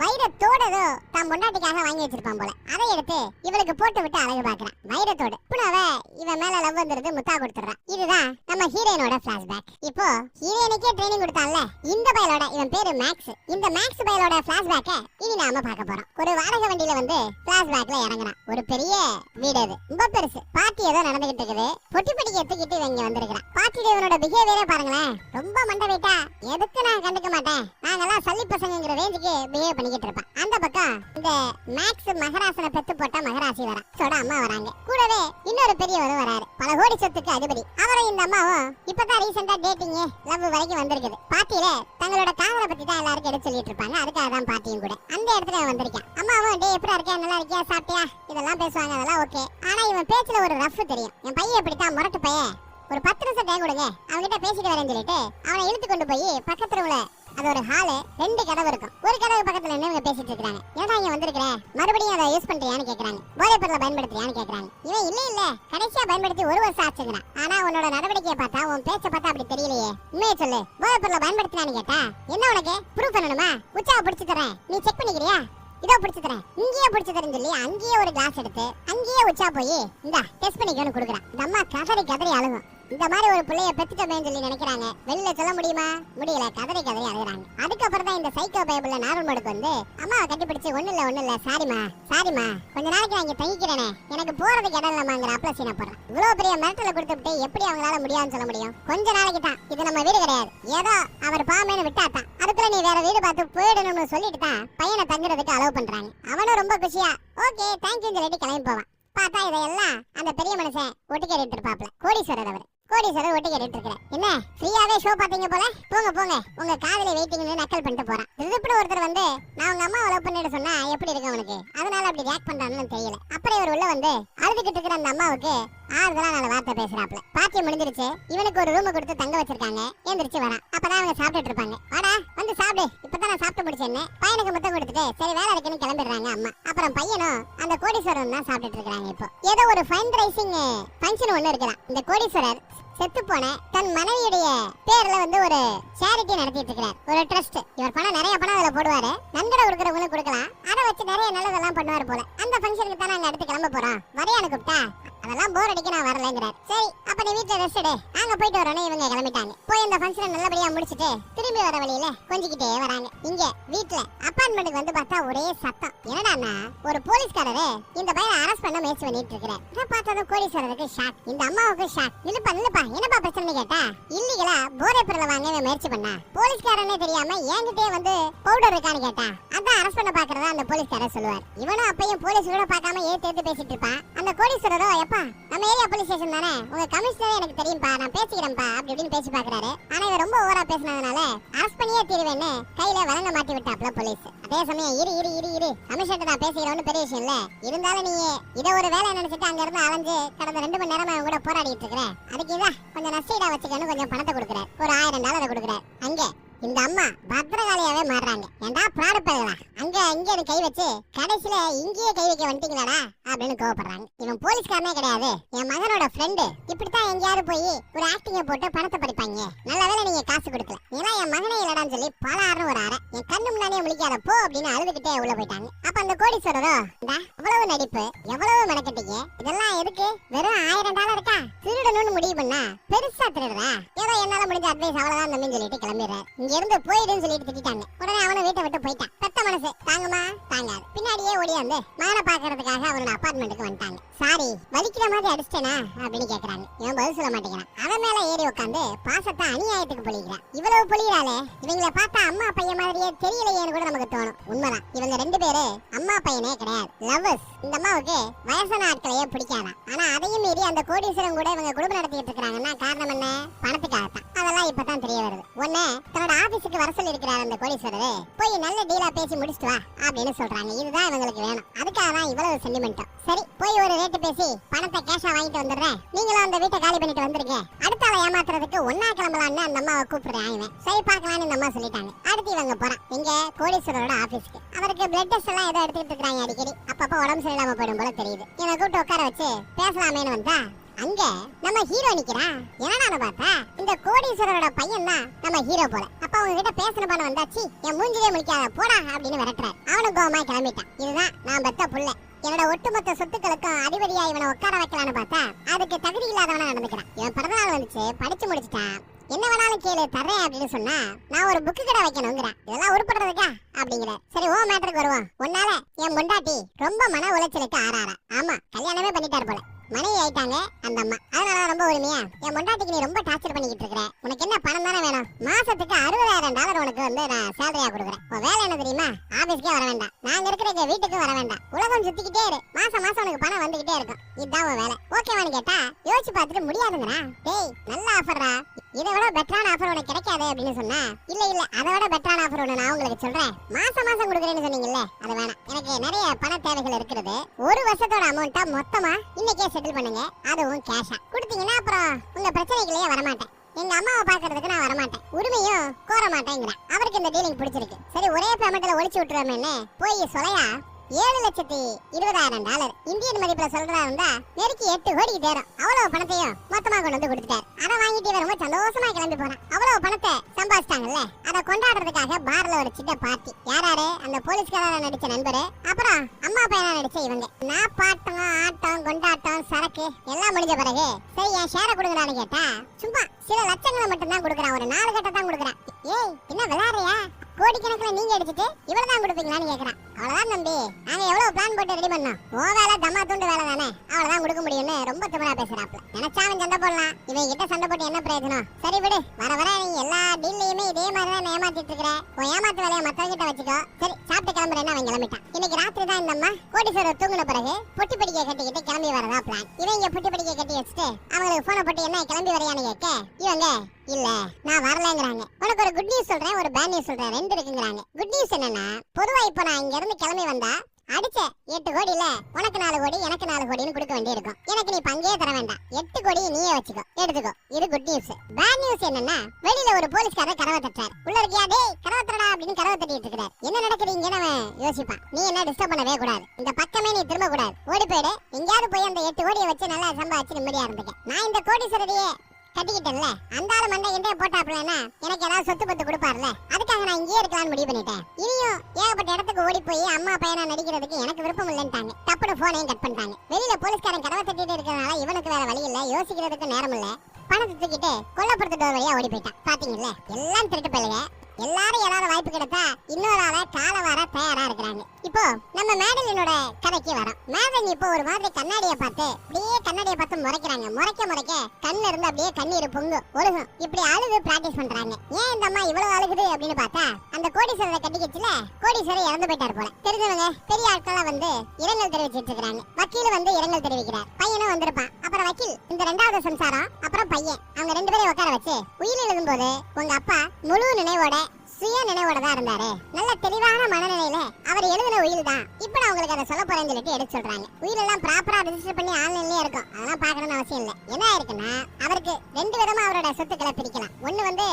வைரத்தோட ஏதோ தான் பொண்டாட்டிக்காக வாங்கி வச்சிருப்பான் போல. அதை எடுத்து இவளுக்கு போட்டு விட்டு அழகு பாக்குறான் வைரத்தோடு. புனவ இவன் மேல லவ் வந்துருது, முத்தா கொடுத்துறான். இதுதான் நம்ம ஹீரோயினோட பிளாஷ்பேக். இப்போ ஹீரோயினுக்கே ட்ரைனிங் கொடுத்தான்ல இந்த பயலோட, இவன் பேரு மேக்ஸ். இந்த மேக்ஸ் பயலோட பிளாஷ்பேக்க இனி நாம பார்க்க போறோம். ஒரு வாடகை வண்டியில வந்து பிளாஷ்பேக்ல இறங்குறான். ஒரு பெரிய வீடு, அது ரொம்ப பெருசு. பார்ட்டி ஏதோ நடந்துகிட்டு இருக்குது. பொட்டி பொட்டிக்கு எடுத்துக்கிட்டு இவங்க வந்திருக்கிறான். பார்ட்டியில இவனோட பிஹேவியரே பாருங்களேன், ரொம்ப மண்டை வெயிட்டா. எதுக்கு நான் கண்டுக்க மாட்டேன், நாங்கெல்லாம் சல்லி பசங்கிற ரேஞ்சுக்கு பிஹேவ் பண்ணிக்கிட்டு இருப்பான். அந்த பக்கம் இந்த மேக்ஸ் மகராசனை பெத்து போட்ட மகராசி வரா சோட அம்மா வராங்க. கூடவே இன்னொரு பெரியவரும் வராரு, பல கோடி சொத்துக்கு அதிபதி. அவரும் இந்த அம்மாவும் இப்பதான் ரீசெண்டா டேட்டிங் லவ் வரைக்கும் வந்திருக்குது. பார்ட்டியில தங்களோட காதலை பத்தி தான் எல்லாருக்கும் எடுத்து சொல்லிட்டு இருப்பாங்க. அதுக்காக தான் பார்ட்டியும் கூட. அந்த இடத்துல வந்திருக்கான். அம்மாவும் டே எப்படி இருக்க, நல்லா இருக்கியா, சாப்பிட்டியா, இதெல்லாம் பேசுவாங்க. அதெல்லாம் ஓகே. ஆனா இவன் பேச்சுல ஒரு ரஃப் தெரியும். என் பையன் எப்படித்தான் முரட்டு பையன், ஒரு 10 நிமிஷம் டைம் கொடுங்க, அவன்கிட்ட பேசிட்டு வரேன்னு சொல்லிட்டு அவனை இழுத்து கொண்டு போய் பக்கத்துல உள்ள அது ஒரு ஹாலு, 2 கதவு இருக்கும். ஒரு கதவு பக்கத்துல நின்று பேசிட்டு இருக்காங்க. ஏன்னா இங்க வந்திருக்கிற மறுபடியும் அதை யூஸ் பண்றியான்னு கேக்குறாங்க. போதைப் பொருளை பயன்படுத்துறியான்னு கேக்குறாங்க. இவன் இல்ல கடைசியா பயன்படுத்தி 1 வருஷம் ஆச்சுங்கிறான். ஆனா உன்னோட நடவடிக்கையை பார்த்தா, உன் பேச்ச பார்த்தா அப்படி தெரியலையே. உண்மையை சொல்லு, போதைப் பொருளை பயன்படுத்தினான்னு கேட்டா என்ன உனக்கு ப்ரூஃப் பண்ணணுமா? உச்சாவை பிடிச்சு தரேன், நீ செக் பண்ணிக்கிறியா? இதோ பிடிச்சு தரேன், இங்கேயே பிடிச்சு தரேன்னு சொல்லி அங்கேயே ஒரு கிளாஸ் எடுத்து அங்கேயே உச்சா போய் இந்த டெஸ்ட் பண்ணிக்கணும்னு கொடுக்குறான். இந்த அம்மா கதறி அழுகும். இந்த மாதிரி ஒரு பிள்ளைய பெத்துட்டோமேன்னு சொல்லி நினைக்கிறாங்க. வெளியில சொல்ல முடியுமா? முடியல. கதறி அழுகுறாங்க. அதுக்கப்புறம் தான் இந்த சைக்கோ பைபிள்ல நார்மல் மோடுக்கு வந்து அம்மாவை கட்டிப்பிடிச்சு ஒண்ணு இல்ல சாரிமா கொஞ்ச நாளைக்கு நான் இங்க தங்கிக்கிறேனே, எனக்கு போறதுக்கு இடம் இல்லமாங்கிற அப்பல சீனை போடுறான். இவ்வளவு பெரிய மிரட்டலை கொடுத்துட்டு எப்படி அவங்களால முடியாதுன்னு சொல்ல முடியும்? கொஞ்ச நாளைக்கு தான், இது நம்ம வீடு கிடையாது, ஏதோ அவர் பாமேன்னு விட்டாத்தான். அதுக்குள்ள நீ வேற வீடு பார்த்து போயிடணும்னு சொல்லிட்டு தான் பையனை தங்குறதுக்கு அலோவ் பண்றாங்க. அவனும் ரொம்ப குஷியா ஓகே தேங்க்யூன்னு சொல்லிட்டு கிளம்பி போவான். பார்த்தா இதையெல்லாம் அந்த பெரிய மனுஷன் ஒட்டு கேட்டுட்டு இருப்பாப்ல. கோடீஸ்வரர் அவர். கோடீஸ்வரர் ஒட்டு கேட்டுட்டு இருக்கிறேன். என்ன ஃப்ரீயாவே ஷோ பாத்தீங்க போல, போங்க உங்க காதல வெயிட்டிங்னு நக்கல் பண்ணிட்டு போறான். திருப்பி ஒருத்தர் வந்து நான் உங்க அம்மா லவ் பண்ணிட்டு சொன்னா எப்படி இருக்கு அவனுக்கு, அதனால அப்படி ரியாக்ட் பண்றான்னு தெரியல. அப்புறம் இவர் உள்ள வந்து அழுதுகிட்டு இருக்கிற அந்த அம்மாவுக்கு ஆறுதலா நல்ல வார்த்தை பேசுறாப்ல. பாத்தியம் முடிஞ்சிருச்சு. இவனுக்கு ஒரு ரூம் கொடுத்து தங்க வச்சிருக்காங்க. எந்திரிச்சு வரான். அப்பதான் அவங்க சாப்பிட்டுட்டு இருப்பாங்க. வாடா வந்து சாப்பிடு, இப்பதான் நான் சாப்பிட்டு முடிச்சேன்னு பையனுக்கு முத்தம் கொடுத்துட்டு சரி வேலை இருக்குன்னு கிளம்பிடுறாங்க அம்மா. அப்புறம் பையனும் அந்த கோடீஸ்வரன் தான் சாப்பிட்டுட்டு இருக்காங்க. இப்போ ஏதோ ஒரு ஃபைன் ரைசிங் ஃபங்க்ஷன் ஒண்ணு இருக்கலாம். இந்த கோடீஸ்வரர் செத்து போன தன் மனைவியுடைய பேர்ல வந்து ஒரு சேரிட்டி நடத்திட்டு இருக்கிறார், ஒரு ட்ரஸ்ட். இவர் பணம் நிறைய பணம் அதுல போடுவாரு, நன்கொடை கொடுக்கறவங்களுக்கு கொடுக்கலாம். அதை வச்சு நிறைய நல்லதெல்லாம் பண்ணுவாரு போல. அந்த ஃபங்க்ஷனுக்கு தான் நாங்க அடுத்து கிளம்ப போறோம், வரையானு கூப்பிட்டா அதெல்லாம் போர் அடிக்க நான் வரலங்கிறார். சரி அப்ப நீ வீட்டுல ரெஸ்ட் எடு, நாங்க போயிட்டு வரோன்னு இவங்க கிளம்பிட்டாங்க. போய் இந்த ஃபங்க்ஷனை நல்லபடியா முடிச்சிட்டு திரும்பி வர வழியில கொஞ்சிக்கிட்டே வராங்க. இங்க வீட்டுல அப்பார்ட்மெண்ட்டுக்கு வந்து பார்த்தா ஒரே சத்தம். என்னடான்னா ஒரு போலீஸ்காரரு இந்த பையனை அரெஸ்ட் பண்ண முயற்சி பண்ணிட்டு இருக்கிறார். இதை பார்த்ததும் கோடீஸ்வரருக்கு ஷாக், இந்த அம்மாவுக்கு ஷாக். நில்லுப்பா என்னப்பா பிரச்சனை கேட்டா, இல்லீகலா போதை பொருளை வாங்க முயற்சி பண்ணா, போலீஸ்காரனே தெரியாம என்கிட்டே வந்து பவுடர் இருக்கான்னு கேட்டா, அதான் அரெஸ்ட் பண்ண பாக்குறதா அந்த போலீஸ்காரர் சொல்லுவார். இவனும் அப்பையும் போலீஸ் கூட பார்க்காம ஏத்து பேசிட்டு இருப்பான். அந்த கோடீஸ்வரரோ எப்பா நம்ம ஏரியா போலீஸ் ஸ்டேஷன் தானே, உங்க கமிஷனரே எனக்கு தெரியும்பா, நான் பேசிக்கிறேன்ப்பா அப்படி இப்படின்னு பேசி பாக்குறாரு. ஆனா இவர் ரொம்ப ஓவரா பேசினதுனால அரெஸ்ட் பண்ணியே தீருவேன்னு கையில வழங்க மாட்டி விட்டாப்ல போலீஸ். அதே சமயம் இரு கமிஷனர் நான் பேசிக்கிறோன்னு பெரிய விஷயம் இல்ல, இருந்தாலும் நீ இதை ஒரு வேலை நினைச்சிட்டு அங்க இருந்து அலைஞ்சு கடந்த 2 மணி நேரமா அவங்க கூட போராடிட்டு இருக்கிற, அதுக்கு இதா கொஞ்சம் நஷ்டீடா வச்சுக்கன்னு கொஞ்சம் பணத்தை கொடுக்குறாரு. ஒரு $1000 கொடுக்குறாரு. அங்க இந்த அம்மா பத்திரகாளியாவே மாறுறாங்க. ஏண்டா பிராடு பயலா, அங்க இங்க கை வச்சு கடைசியில இங்கேயே கை வைக்க வந்துட்டீங்களாடா அப்படின்னு கோவப்படுறாங்க. இவன் போலீஸ்காரனே கிடையாது, என் மகனோட ஃப்ரெண்டு. இப்படித்தான் எங்கேயாவது போய் ஒரு ஆக்டிங்க போட்டு பணத்தை படிப்பாங்க. நல்ல வேலை நீங்க காசு கொடுக்கல, நீங்களா என் மகனே இல்லடான்னு சொல்லி பலாறு ஒரு அரை என் கண்ணு முன்னாடியே முழிக்காத போ அப்படின்னு அழுதுகிட்டே உள்ள போயிட்டாங்க. அப்ப அந்த கோடீஸ்வரரோ அவ்வளவு நடிப்பு, எவ்வளவு மெனக்கட்டீங்க, இதெல்லாம் எதுக்கு, வெறும் $1000 இருக்கா, திருடணும்னு முடிவு பண்ணா பெருசா திருடுறா, ஏதோ என்னால முடிஞ்ச அட்வைஸ் அவ்வளவுதான் தம்பின்னு சொல்லிட்டு கிளம்பிடுறாரு. இங்க இருந்து போயிடுன்னு சொல்லிட்டு திட்டாங்க. உடனே அவனை வீட்டை விட்டு போயிட்டான். பெத்த மனசு தாங்குமா தாங்காது. பின்னாடியே ஓடியாந்து மகனை பாக்குறதுக்காக அவனோட அபார்ட்மெண்ட்டுக்கு வந்துட்டாங்க. சாரி வலிக்கிற மாதிரி அடிச்சிட்டேனா அப்படின்னு கேக்குறாங்க. இவன் பதில் சொல்ல மாட்டேங்கிறான். அவன் மேல ஏறி உட்காந்து பாசத்தை அநியாயத்துக்கு பொழிக்கிறான். இவ்வளவு பொழிகிறாளே, இவங்களை பார்த்தா அம்மா பையன் மாதிரியே தெரியலையேன்னு கூட நமக்கு தோணும். உண்மைதான், இவங்க 2 பேரு அம்மா பையனே கிடையாது, லவ்வர்ஸ். இந்த அம்மாவுக்கு வயசான ஆட்களையே பிடிக்காதான். ஆனா அதையும் மீறி அந்த கோடீஸ்வரன் கூட இவங்க குடும்பம் நடத்திட்டு இருக்காங்கன்னா காரணம் என்ன, பணத்துக்காகத்தான். அதெல்லாம் இப்பதான் தெரிய வருது. ஒண்ணு தன்னோட ஆபீஸுக்கு வர சொல்லி இருக்கிறார் அந்த கோடீஸ்வரரு, போய் நல்ல டீலா பேசி முடிச்சுட்டு வா அப்படின்னு சொல்றாங்க. இதுதான் இவங்களுக்கு வேணும், அதுக்காக தான் இவ்வளவு சென்டிமெண்ட்டும். சரி போய் ஒரு ரேட்டு பேசி பணத்தை கேஷா வாங்கிட்டு வந்துடுறேன், நீங்களும் அந்த வீட்டை காலி பண்ணிட்டு வந்துருங்க, அடுத்த ஆளை ஏமாத்துறதுக்கு ஒன்னா கிளம்பலான்னு அந்த அம்மாவை கூப்பிடுறேன். இவன் சரி பாக்கலான்னு இந்த அம்மா சொல்லிட்டாங்க. அடுத்து இவங்க போறான் எங்க கோடீஸ்வரரோட ஆபீஸ்க்கு. அவருக்கு பிளட் டெஸ்ட் எல்லாம் ஏதோ எடுத்துக்கிட்டு இருக்காங்க அடிக்கடி. அப்பப்ப உடம்பு சரியில்லாம போயிடும் போல தெரியுது. இவனை கூப்பிட்டு உட்கார வச்சு பேசலாமேன்னு வந்தா அங்க நம்ம ஹீரோ நிக்கிறான். என்னடான்னு பார்த்தா இந்த கோடீஸ்வரரோட பையன் தான் நம்ம ஹீரோ போல. அப்ப அவங்க கிட்ட பேசணும் பண்ண வந்தாச்சு, என் மூஞ்சிலே முழிக்காத போடா அப்படின்னு விரட்டுறாரு. அவனும் கோவமா கிளம்பிட்டான். இதுதான் நான் பெத்த புள்ள, என்னோட ஒட்டுமொத்த சொத்துக்களுக்கும் அதிபதியா இவனை உட்கார வைக்கலான்னு பார்த்தா அதுக்கு தகுதி இல்லாதவனா நடந்துக்கிறான். இவன் பிறந்த நாள் வந்துச்சு, படிச்சு முடிச்சுட்டான், என்ன வேணாலும் கேளு தர்றேன் அப்படின்னு சொன்னா நான் ஒரு புக்கு கடை வைக்கணுங்கிறேன். இதெல்லாம் உருப்படுறதுக்கா அப்படிங்கிற. சரி ஓ மேட்டருக்கு வருவோம். உன்னால என் பொண்டாட்டி ரொம்ப மன உளைச்சலுக்கு ஆறாரா. ஆமா கல்யாணமே பண்ணிட்டார் போல, மனைவி ஆயிட்டாங்க அந்த அம்மா. அதனால ரொம்ப உரிமையா என் பொண்டாட்டிக்கு நீ ரொம்ப டார்ச்சர் பண்ணிக்கிட்டு இருக்கிற, உனக்கு என்ன பணம் தானே வேணும், மாசத்துக்கு $60,000 உனக்கு வந்து நான் சேலரியா கொடுக்குறேன். உன் வேலை என்ன தெரியுமா, ஆபீஸ்க்கே வர வேண்டாம், நாங்க இருக்கிற வீட்டுக்கு வர வேண்டாம், உலகம் சுத்திக்கிட்டே இரு, மாசம் மாசம் உனக்கு பணம் வந்துகிட்டே இருக்கும், இதுதான் உன் வேலை. ஓகேவான்னு கேட்டா யோசிச்சு பார்த்துட்டு முடியாதுங்கிறா. டேய் நல்ல ஆஃபர்ரா, இதை விட பெட்டரான ஆஃபர் உனக்கு கிடைக்காது அப்படின்னு சொன்னா இல்ல இல்ல அதை விட பெட்டரான ஆஃபர் ஒண்ணு நான் உங்களுக்கு சொல்றேன், மாசம் மாசம் கொடுக்குறேன்னு சொன்னீங்கல்ல அது வேணாம், எனக்கு நிறைய பண தேவைகள் இருக்கிறது, ஒரு வருஷத்தோட அமௌண்ட்டா மொத்தமா இன்னைக்கே செட்டில் பண்ணுங்க, அதுவும் கேஷா கொடுத்தீங்கன்னா அப்புறம் உங்க பிரச்சனைகளே வரமாட்டேன், எங்க அம்மாவை பாக்குறதுக்கு நான் வரமாட்டேன், உரிமையும் கோர மாட்டேங்கிறேன். அவருக்கு இந்த டீலிங் பிடிச்சிருக்கு. சரி ஒரே பேமெண்ட்ல ஒழிச்சு விட்டுருவோம்னு போய் சொலையா $7,20,000 இந்தியன் மதிப்புல சொல்றதா இருந்தா நெருக்கி 8 கோடிக்கு தேரும். அவ்வளவு பணத்தையும் மொத்தமா கொண்டு வந்து கொடுத்துட்டாரு. அதை வாங்கிட்டு ரொம்ப சந்தோஷமா கிளம்பி போறான். அவ்வளவு பணத்தை சம்பாதிச்சிட்டாங்கல்ல, அதை கொண்டாடுறதுக்காக பார்ல ஒரு சின்ன பார்ட்டி. யாராரு அந்த போலீஸ்காரர் நடிச்ச நண்பரு, அப்புறம் அம்மா பையனா நடிச்ச இவங்க. நான் பாட்டம் ஆட்டம் கொண்டாட்டம் சரக்கு எல்லாம் முடிஞ்ச பிறகு சரி என் ஷேரை கொடுங்கடான்னு கேட்டா சும்மா சில லட்சங்களை மட்டும் தான் கொடுக்குறான், ஒரு 4 கட்டை தான் கொடுக்குறான். ஏய் என்ன விளையாடுறியா, கோடிக்கணக்கில் நீங்க அடிச்சுட்டு இவ்வளவுதான் கொடுப்பீங்களான்னு கேக்குறான். அவ்வளவுதான் தம்பி, நாங்க எவ்வளவு பிளான் போட்டு ரெடி பண்ணோம், ஓ வேலை தம்மா துண்டு வேலை தானே, அவ்வளவுதான் கொடுக்க முடியும்னு ரொம்ப திமிரா பேசுறாப்ல. நினைச்சா அவன் சண்டை போடலாம், இவன் கிட்ட சண்டை போட்டு என்ன பிரயோஜனம். சரி விடு, வர வர நீ எல்லா டீல்லையுமே இதே மாதிரி தான் ஏமாத்திட்டு இருக்கிற, உன் ஏமாத்து வேலையை மத்தவங்க கிட்ட வச்சுக்கோ. சரி சாப்பிட்டு கிளம்புறேன்னு அவன் கிளம்பிட்டான். இன்னைக்கு ராத்திரி தான் இந்த அம்மா கோடீஸ்வரர் தூங்கின பிறகு பொட்டி படிக்க கட்டிக்கிட்டு கிளம்பி வரதா பிளான். இவன் இங்க பொட்டி படிக்க கட்டி வச்சுட்டு அவங்களுக்கு போன போட்டு என்ன கிளம்பி வரையான்னு கேட்க இவங்க இல்ல நான் வரலங்கிறாங்க. உனக்கு ஒரு குட் நியூஸ் சொல்றேன், ஒரு பேட் நியூஸ் சொல்றேன், ரெண்டு இருக்குங்கிறாங்க. குட் நியூஸ் என்னன்னா, பொதுவா இப்ப நான் இங்க இருந்து கிளம்பி வந்தா அடிச்ச 8 கோடியில உனக்கு 4 கோடி எனக்கு 4 கோடின்னு கொடுக்க வேண்டியிருக்கும். எனக்கு நீ பங்கே தர வேண்டாம், 8 கோடி நீயே வச்சுக்கோ, எடுத்துக்கோ. இது குட் நியூஸ். பேட் நியூஸ் என்னன்னா, வெளியில ஒரு போலீஸ்காரர் கதவை தட்டுறாரு. உள்ள இருக்கியா, டேய் கதவை தரடா அப்படின்னு கதவை தட்டிட்டு இருக்கிறார். என்ன நடக்குது இங்கன்னு அவன் யோசிப்பான். நீ என்ன டிஸ்டர்ப் பண்ணவே கூடாது, இந்த பக்கமே நீ திரும்ப கூடாது, ஓடி போயிடு, எங்கேயாவது போய் அந்த 8 கோடியை வச்சு நல்லா சம்பாதிச்சு நிம்மதியா இருந்துக்க. நான் இந்த கோடீஸ்வரரையே கட்டிக்கிட்டேன்ல, அந்த ஆளு மண்டை எண்டே போட்டாப்லன்னா எனக்கு ஏதாவது சொத்து பத்து கொடுப்பாருல, அதுக்காக நான் இங்கேயே இருக்கலாம்னு முடிவு பண்ணிட்டேன். இனியும் ஏகப்பட்ட இடத்துக்கு ஓடி போய் அம்மா பையனா நடிக்கிறதுக்கு எனக்கு விருப்பம் இல்லைன்ட்டாங்க. டப்புனு போனையும் கட் பண்ணிட்டாங்க. வெளியில போலீஸ்காரன் கதவை தட்டிட்டு இருக்கிறதுனால இவனுக்கு வேற வழி இல்ல, யோசிக்கிறதுக்கு நேரம் இல்ல, பணத்தை தூக்கிட்டு கொல்லப்புறத்து டோர் வழியா ஓடி போயிட்டான். பாத்தீங்கல்ல எல்லாம் திருட்டு பையங்க. எல்லாரும் ஏதாவது வாய்ப்பு கிடைத்தா இன்னொரு ஆளை கால வர தயாரா இருக்கிறாங்க. இப்போ நம்ம மேடலினோட கதைக்கு வரோம். மேடலின் இப்போ ஒரு மாதிரி கண்ணாடியை பார்த்து அப்படியே கண்ணாடியை பார்த்து முறைக்கிறாங்க. முறைக்க கண்ணுல இருந்து அப்படியே கண்ணீர் பொங்கும் ஒழுகும். இப்படி அழுது பிராக்டிஸ் பண்றாங்க. ஏன் இந்த அம்மா இவ்வளவு அழுகுது அப்படின்னு பார்த்தா அந்த கோடீஸ்வரரை கட்டிக்கிச்சுல, கோடீஸ்வரர் இறந்து போயிட்டார் போல. தெரிஞ்சவங்க பெரிய ஆட்களா வந்து இரங்கல் தெரிவிச்சிட்டு இருக்காங்க. வக்கீல் வந்து இரங்கல் தெரிவிக்கிறார். பையனும் வந்திருப்பான். அப்புறம் வக்கீல் இந்த 2வது சம்சாரம் அப்புறம் பையன் அவங்க 2 பேரையும் உட்கார வச்சு உயிர் எழுதும்போது உங்க அப்பா முழு நினைவோட சுய நினைவோட தான் இருந்தாரு, நல்ல தெளிவான மனநிலையில அவர் எழுதின உயில் தான் இப்ப நான் உங்களுக்கு அதை சொல்ல போறேன்னு சொல்லிட்டு எடுத்து சொல்றாங்க. உயில் எல்லாம் ப்ராப்பரா ரெஜிஸ்டர் பண்ணி ஆன்லைன்லயே இருக்கும், அதெல்லாம் பாக்கணும்னு அவசியம் இல்லை. என்ன இருக்குன்னா அவருக்கு 2 விதமா அவரோட சொத்துக்களை பிரிக்கலாம். ஒண்ணு வந்து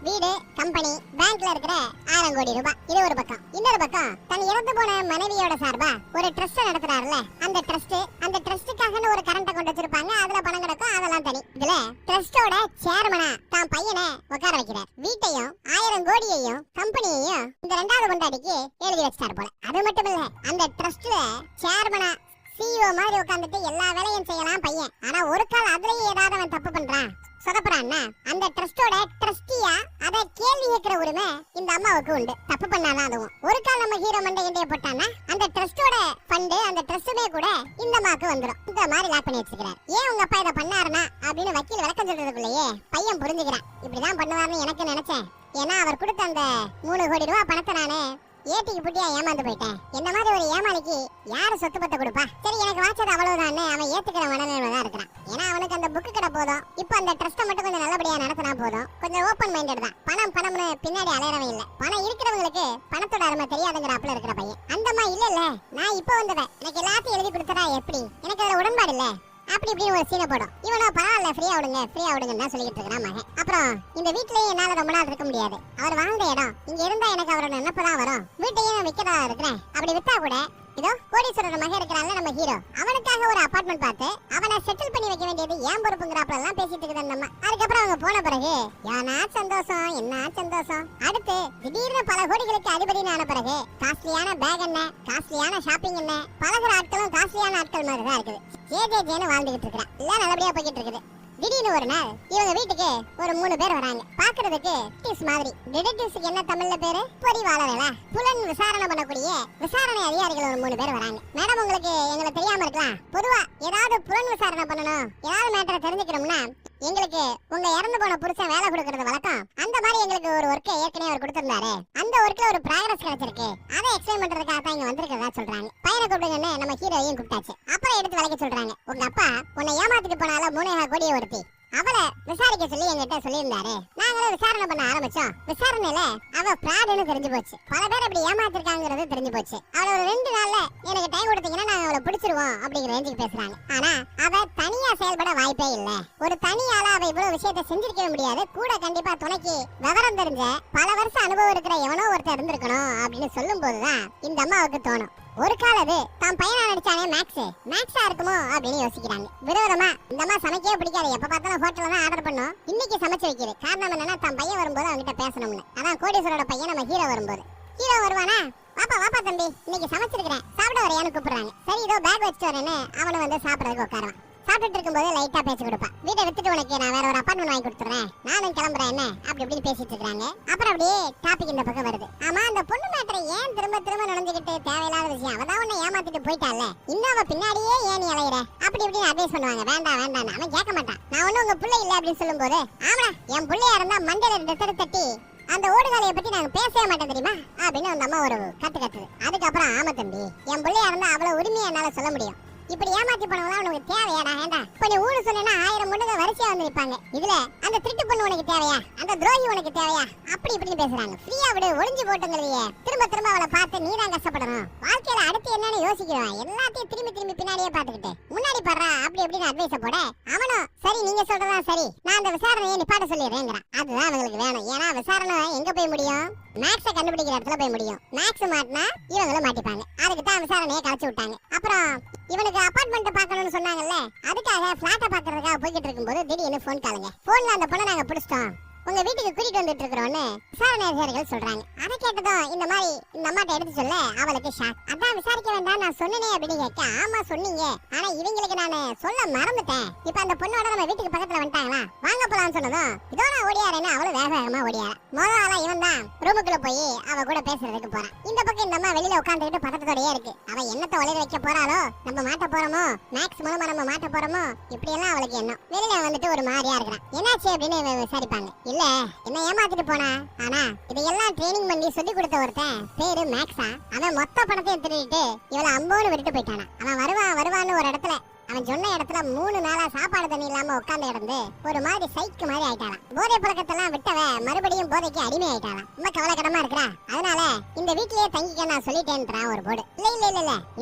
வீடு, கம்பெனி, பேங்க்ல இருக்கிற 1000 கோடி ரூபாய், இது ஒரு பக்கம். இன்னொரு பக்கம் தன் இறந்து போன மனைவியோட சார்பா ஒரு ட்ரஸ்ட் நடத்துறாருல, அந்த ட்ரஸ்டுக்காக ஒரு கரண்ட கொண்டு வச்சிருப்பாங்க, அதுல பணம் கிடக்கும், அதெல்லாம் தனி. இதுல ட்ரஸ்டோட சேர்மனா தான் பையனை உட்கார வைக்கிறார். வீட்டையும் 1000 கோடியையும் கம்பெனியையும் இந்த 2வது கொண்டாடிக்கு எழுதி வச்சார் போல. அது மட்டும் இல்ல, அந்த ட்ரஸ்ட்ல சேர்மனா CEO மாதிரி உட்கார்ந்துட்டு எல்லா வேலையும் செய்யலாம் பையன். ஆனா ஒரு கால் அதுலயே ஏதாவது அவன் தப்பு பண்றான் சொதப்புறான்னா அந்த ட்ரஸ்டோட ட்ரஸ்டியா அதை கேள்வி கேட்கிற உரிமை இந்த அம்மாவுக்கு உண்டு. தப்பு பண்ணாலும் அதுவும் ஒரு கால் நம்ம ஹீரோ மண்டை இண்டிய போட்டான்னா அந்த ட்ரஸ்டோட ஃபண்டு அந்த ட்ரஸ்டுமே கூட இந்த அம்மாவுக்கு வந்துடும். இந்த மாதிரி லாக் பண்ணி வச்சுக்கிறார். ஏன் உங்க அப்பா இதை பண்ணாருன்னா அப்படின்னு வக்கீல் விளக்கம் சொல்றதுக்குள்ளேயே பையன் புரிஞ்சுக்கிறான். இப்படிதான் பண்ணுவாருன்னு எனக்கு நினைச்சேன். ஏன்னா அவர் கொடுத்த அந்த 3 கோடி ரூபாய் பணத்தை நானு ஏட்டிக்கு புட்டியா ஏமாந்து போயிட்டேன். என்ன மாதிரி ஒரு ஏமாளிக்கு யாரு சொத்து பத்த கொடுப்பா? சரி எனக்கு வாச்சது அவ்வளவுதான் அவன் ஏத்துக்கிற மனநிலையில தான் இருக்கிறான். ஏன்னா அவனுக்கு அந்த புக்கு கடை போதும், இப்ப அந்த ட்ரஸ்ட்டை மட்டும் கொஞ்சம் நல்லபடியா நடத்தினா போதும். கொஞ்சம் ஓப்பன் மைண்டட் தான். பணம்னு பின்னாடி அலையறவன் இல்ல. பணம் இருக்கிறவங்களுக்கு பணத்தோட அருமை தெரியாதுங்கிறாப்புல இருக்கிற பையன். அந்தம்மா இல்ல நான் இப்ப வந்தவன், எனக்கு எல்லாத்தையும் எழுதி கொடுத்தா எப்படி, எனக்கு அதுல உடன்பாடு இல்ல அப்படி இப்படின்னு ஒரு சீனை போடும். இவனோ பரவாயில்ல ஃப்ரீயா விடுங்கன்னு தான் சொல்லிட்டு இருக்கிறான் மகன். அப்புறம் இந்த வீட்லயே என்னால ரொம்ப நாள் இருக்க முடியாது, அவர் வாழ்ந்த இடம் இங்க இருந்தா எனக்கு அவரோட நினைப்புதான் வரும், வீட்டையும் விற்கிறதா இருக்கிறேன், அப்படி வித்தா கூட இதோ கோடீஸ்வரர் மகன் இருக்கிறான்ல நம்ம ஹீரோ, அவனுக்கா நமக்காக ஒரு அபார்ட்மெண்ட் பார்த்து அவனை செட்டில் பண்ணி வைக்க வேண்டியது ஏன் பொறுப்புங்கிறாப்ல எல்லாம் பேசிட்டு இருக்குது அந்த அம்மா. அதுக்கப்புறம் அவங்க போன பிறகு ஏன்னா சந்தோஷம் என்ன சந்தோஷம். அடுத்து திடீர்னு பல கோடிகளுக்கு அதிபதினு ஆன பிறகு காஸ்ட்லியான பேக் என்ன, காஸ்ட்லியான ஷாப்பிங் என்ன, பழகுற ஆட்களும் காஸ்ட்லியான ஆட்கள் மாதிரி தான் இருக்குது. ஜேன்னு வாழ்ந்துகிட்டு இருக்கிறான். எல்லாம் நல்லபடியா போய்கிட்டு இருக்குது. திடீர்னு ஒரு நாள் இவங்க வீட்டுக்கு ஒரு 3 பேர் வராங்க. பாக்குறதுக்கு டிஸ் மாதிரி. டிடெக்டிவ்ஸ்க்கு என்ன தமிழ்ல பேரு? பொறிவாளர்களா? புலன் விசாரணை பண்ணக்கூடிய விசாரணை அதிகாரிகள் ஒரு 3 பேர் வராங்க. மேடம் உங்களுக்கு எங்களை தெரியாம இருக்கலாம். பொதுவா ஏதாவது புலன் விசாரணை பண்ணணும், ஏதாவது மேட்டரை தெரிஞ்சுக்கணும்னா எங்களுக்கு உங்க இறந்து போன புருஷன் வேலை கொடுக்கறது வழக்கம். அந்த மாதிரி எங்களுக்கு ஒரு ஒர்க்கை ஏற்கனவே அவர் கொடுத்திருந்தாரு. அந்த ஒர்க்ல ஒரு ப்ராக்ரஸ் கிடைச்சிருக்கு. அதை எக்ஸ்பிளைன் பண்றதுக்காக தான் இங்க வந்திருக்கிறதா சொல்றாங்க. பையனை கூப்பிடுங்கன்னு நம்ம ஹீரோயையும் கூப்பிட்டாச்சு. அப்புறம் எடுத்து வளைக்க சொல்றாங்க. உங்க அப்பா உன்னை ஏமாத்திட்டு போனால 3 கோடியை ஒருத்தி அவளை விசாரிக்க சொல்லி எங்கிட்ட சொல்லியிருந்தாரு. நாங்களும் விசாரணை பண்ண ஆரம்பிச்சோம். விசாரணையில அவ பிராடுன்னு தெரிஞ்சு போச்சு. பல பேர் இப்படி ஏமாத்திருக்காங்கிறது தெரிஞ்சு போச்சு. அவளை ஒரு 2 நாள்ல எனக்கு டைம் கொடுத்தீங்கன்னா நாங்க அவளை பிடிச்சிருவோம் அப்படிங்கிற ரேஞ்சுக்கு பேசுறாங்க. ஆனா அவ தனியா செயல்பட வாய்ப்பே இல்ல. ஒரு தனியால அவ இவ்வளவு விஷயத்தை செஞ்சிருக்க முடியாது. கூட கண்டிப்பா துணைக்கு விவரம் தெரிஞ்ச பல வருஷம் அனுபவம் இருக்கிற எவனோ ஒருத்தர் இருந்திருக்கணும் அப்படின்னு சொல்லும் போதுதான் இந்த அம்மாவுக்கு தோணும், ஒரு கால அது தான் பையனா நடிச்சானே மேக்ஸா இருக்குமோ அப்படின்னு யோசிக்கிறாங்க. விரோதமா இந்த அம்மா சமைக்கவே பிடிக்காது. எப்ப பார்த்தாலும் ஹோட்டல்ல தான் ஆர்டர் பண்ணோம். இன்னைக்கு சமைச்சு வைக்கிறது காரணம் என்னன்னா தான் பையன் வரும்போது அவங்கிட்ட பேசணும்னு. அதான் கோடீஸ்வரோட பையன் நம்ம ஹீரோ வரும்போது. ஹீரோ வருவானா, வாப்பா தம்பி இன்னைக்கு சமைச்சிருக்கிறேன் சாப்பிட வரையான்னு கூப்பிடுறாங்க. சரி இதோ பேக் வச்சுட்டு வரேன்னு அவனை வந்து சாப்பிடறதுக்கு உட்காருவான். சாப்பிட்டு இருக்கும்போது லைட்டா பேச்சு கொடுப்பான். வீட்டை வித்துட்டு உனக்கு நான் வேற ஒரு அபார்ட்மெண்ட் வாங்கி கொடுத்துறேன், நானும் கிளம்புறேன் என்ன அப்படி இப்படின்னு பேசிட்டு இருக்காங்க. அப்புறம் அப்படியே டாபிக் இந்த பக்கம் வருது. ஆமா அந்த பொண்ணு மேட்டரை ஏன் திரும்ப நடந்துகிட்டு தேவையில்லாத விஷயம். அவதான் உன்னை ஏமாத்திட்டு போயிட்டால, இன்னும் அவ பின்னாடியே ஏன் நீ அலையிற அப்படி இப்படின்னு அட்வைஸ் பண்ணுவாங்க. வேண்டாம் அவன் கேட்க மாட்டான். நான் ஒன்னும் உங்க பிள்ளை இல்ல அப்படின்னு சொல்லும் போது, ஆமா என் பிள்ளையா இருந்தா மண்டையில 2 தட்டி அந்த ஓடுகாலையை பத்தி நாங்க பேசவே மாட்டோம் தெரியுமா அப்படின்னு அந்த அம்மா ஒரு கத்துது. அதுக்கப்புறம் ஆமா தம்பி என் பிள்ளையா இருந்தா அவ்வளவு உரிமையா என்னால சொல்ல முடியும். இப்படி ஏமாத்தி போனவங்க உனக்கு தேவையாடா? ஏண்டா இப்ப நீ ஊரு சொன்னா 1000 முன்னுங்க வரிசையா வந்து நிப்பாங்க. இதுல அந்த திருட்டு பொண்ணு உனக்கு தேவையா, அந்த துரோகி உனக்கு தேவையா அப்படி இப்படின்னு பேசுறாங்க. ஃப்ரீயா விடு, ஒளிஞ்சு போட்டுங்களையே திரும்ப அவளை பார்த்து நீ தான் கஷ்டப்படணும். வாழ்க்கையில அடுத்து என்னன்னு யோசிக்கிறேன். எல்லாத்தையும் திரும்பி பின்னாடியே பாத்துக்கிட்டு முன்னாடி பாடுறா அப்படி எப்படின்னு அட்வைஸ போட அவனும் சரி நீங்க சொல்றதா சரி நான் அந்த விசாரணையை நிப்பாட்ட சொல்லிடுறேங்கிறான். அதுதான் அவங்களுக்கு வேணும். ஏன்னா விசாரணை எங்க போய் முடியும்? மேக்ஸ கண்டுபிடிக்கிற இடத்துல போய் முடியும். மேக்ஸ் மாட்டினா இவங்களும் மாட்டிப்பாங்க. அதுக்கு தான் விசாரணையை கலைச்சு விட்டாங்க. அப்புறம் இவனுக்கு அபார்ட்மெண்ட் பார்க்கணும்னு சொன்னாங்கல்ல, அதுக்காக பிளாட்டை பார்க்கறதுக்காக போய்கிட்டு இருக்கும்போது திடீர்னு ஃபோன் காலுங்க. ஃபோன்ல அந்த பொண்ணை நாங்க பிடிச்சிட்டோம், உங்க வீட்டுக்கு கூட்டிட்டு வந்துட்டு இருக்கிறோம்னு விசாரணை அதிகாரிகள் சொல்றாங்க. அதை கேட்டதும் இந்த மாதிரி இந்த அம்மாட்ட எடுத்து சொல்ல அவளுக்கு ஷாக். அதான் விசாரிக்க வேண்டாம் நான் சொன்னேனே அப்படின்னு கேட்க, ஆமா சொன்னீங்க, ஆனா இவங்களுக்கு நான் சொல்ல மறந்துட்டேன். இப்ப அந்த பொண்ணோட நம்ம வீட்டுக்கு பக்கத்துல வந்துட்டாங்களா, வாங்க போலான்னு சொன்னதும் இதோ நான் ஓடியாரேன்னு அவளும் வேகமா ஓடியார. முதல் ஆளா இவன் தான் ரூமுக்குள்ள போய் அவ கூட பேசுறதுக்கு போறான். இந்த பக்கம் இந்த அம்மா வெளியில உட்காந்துக்கிட்டு பக்கத்தோடயே இருக்கு. அவ என்னத்தை ஒளிர வைக்க போறாளோ, நம்ம மாட்ட போறோமோ, மேக்ஸ் மூலமா நம்ம மாட்ட போறோமோ, இப்படி எல்லாம் அவளுக்கு எண்ணம். வெளியில வந்துட்டு ஒரு மாதிரியா இருக்கிறான். என்னாச்சு அப்படின்னு விசாரிப்பாங்க. இல்ல என்ன ஏமாத்திட்டு போனா, ஆனா இதையெல்லாம் ட்ரைனிங் பண்ணி சொல்லி கொடுத்த ஒருத்தன் பேரு மேக்ஸா. அவன் மொத்த பணத்தையும் திருடிட்டு இவளை அம்போன்னு விட்டுட்டு போயிட்டானா. அவன் வருவான்னு ஒரு இடத்துல அவன் சொன்ன இடத்துல 3 நாளா சாப்பாடு தண்ணி இல்லாம உட்கார்ந்து கிடந்து ஒரு மாதிரி சைக்கு மாதிரி ஆயிட்டாளாம். போதை பழக்கத்தெல்லாம் விட்டவ மறுபடியும் போதைக்கு அடிமை ஆயிட்டாளாம். ரொம்ப கவலைக்கிடமா இருக்கிறா. அதனால இந்த வீட்லயே தங்கிக்க நான் சொல்லிட்டேன்றான் ஒரு போர்டு. இல்ல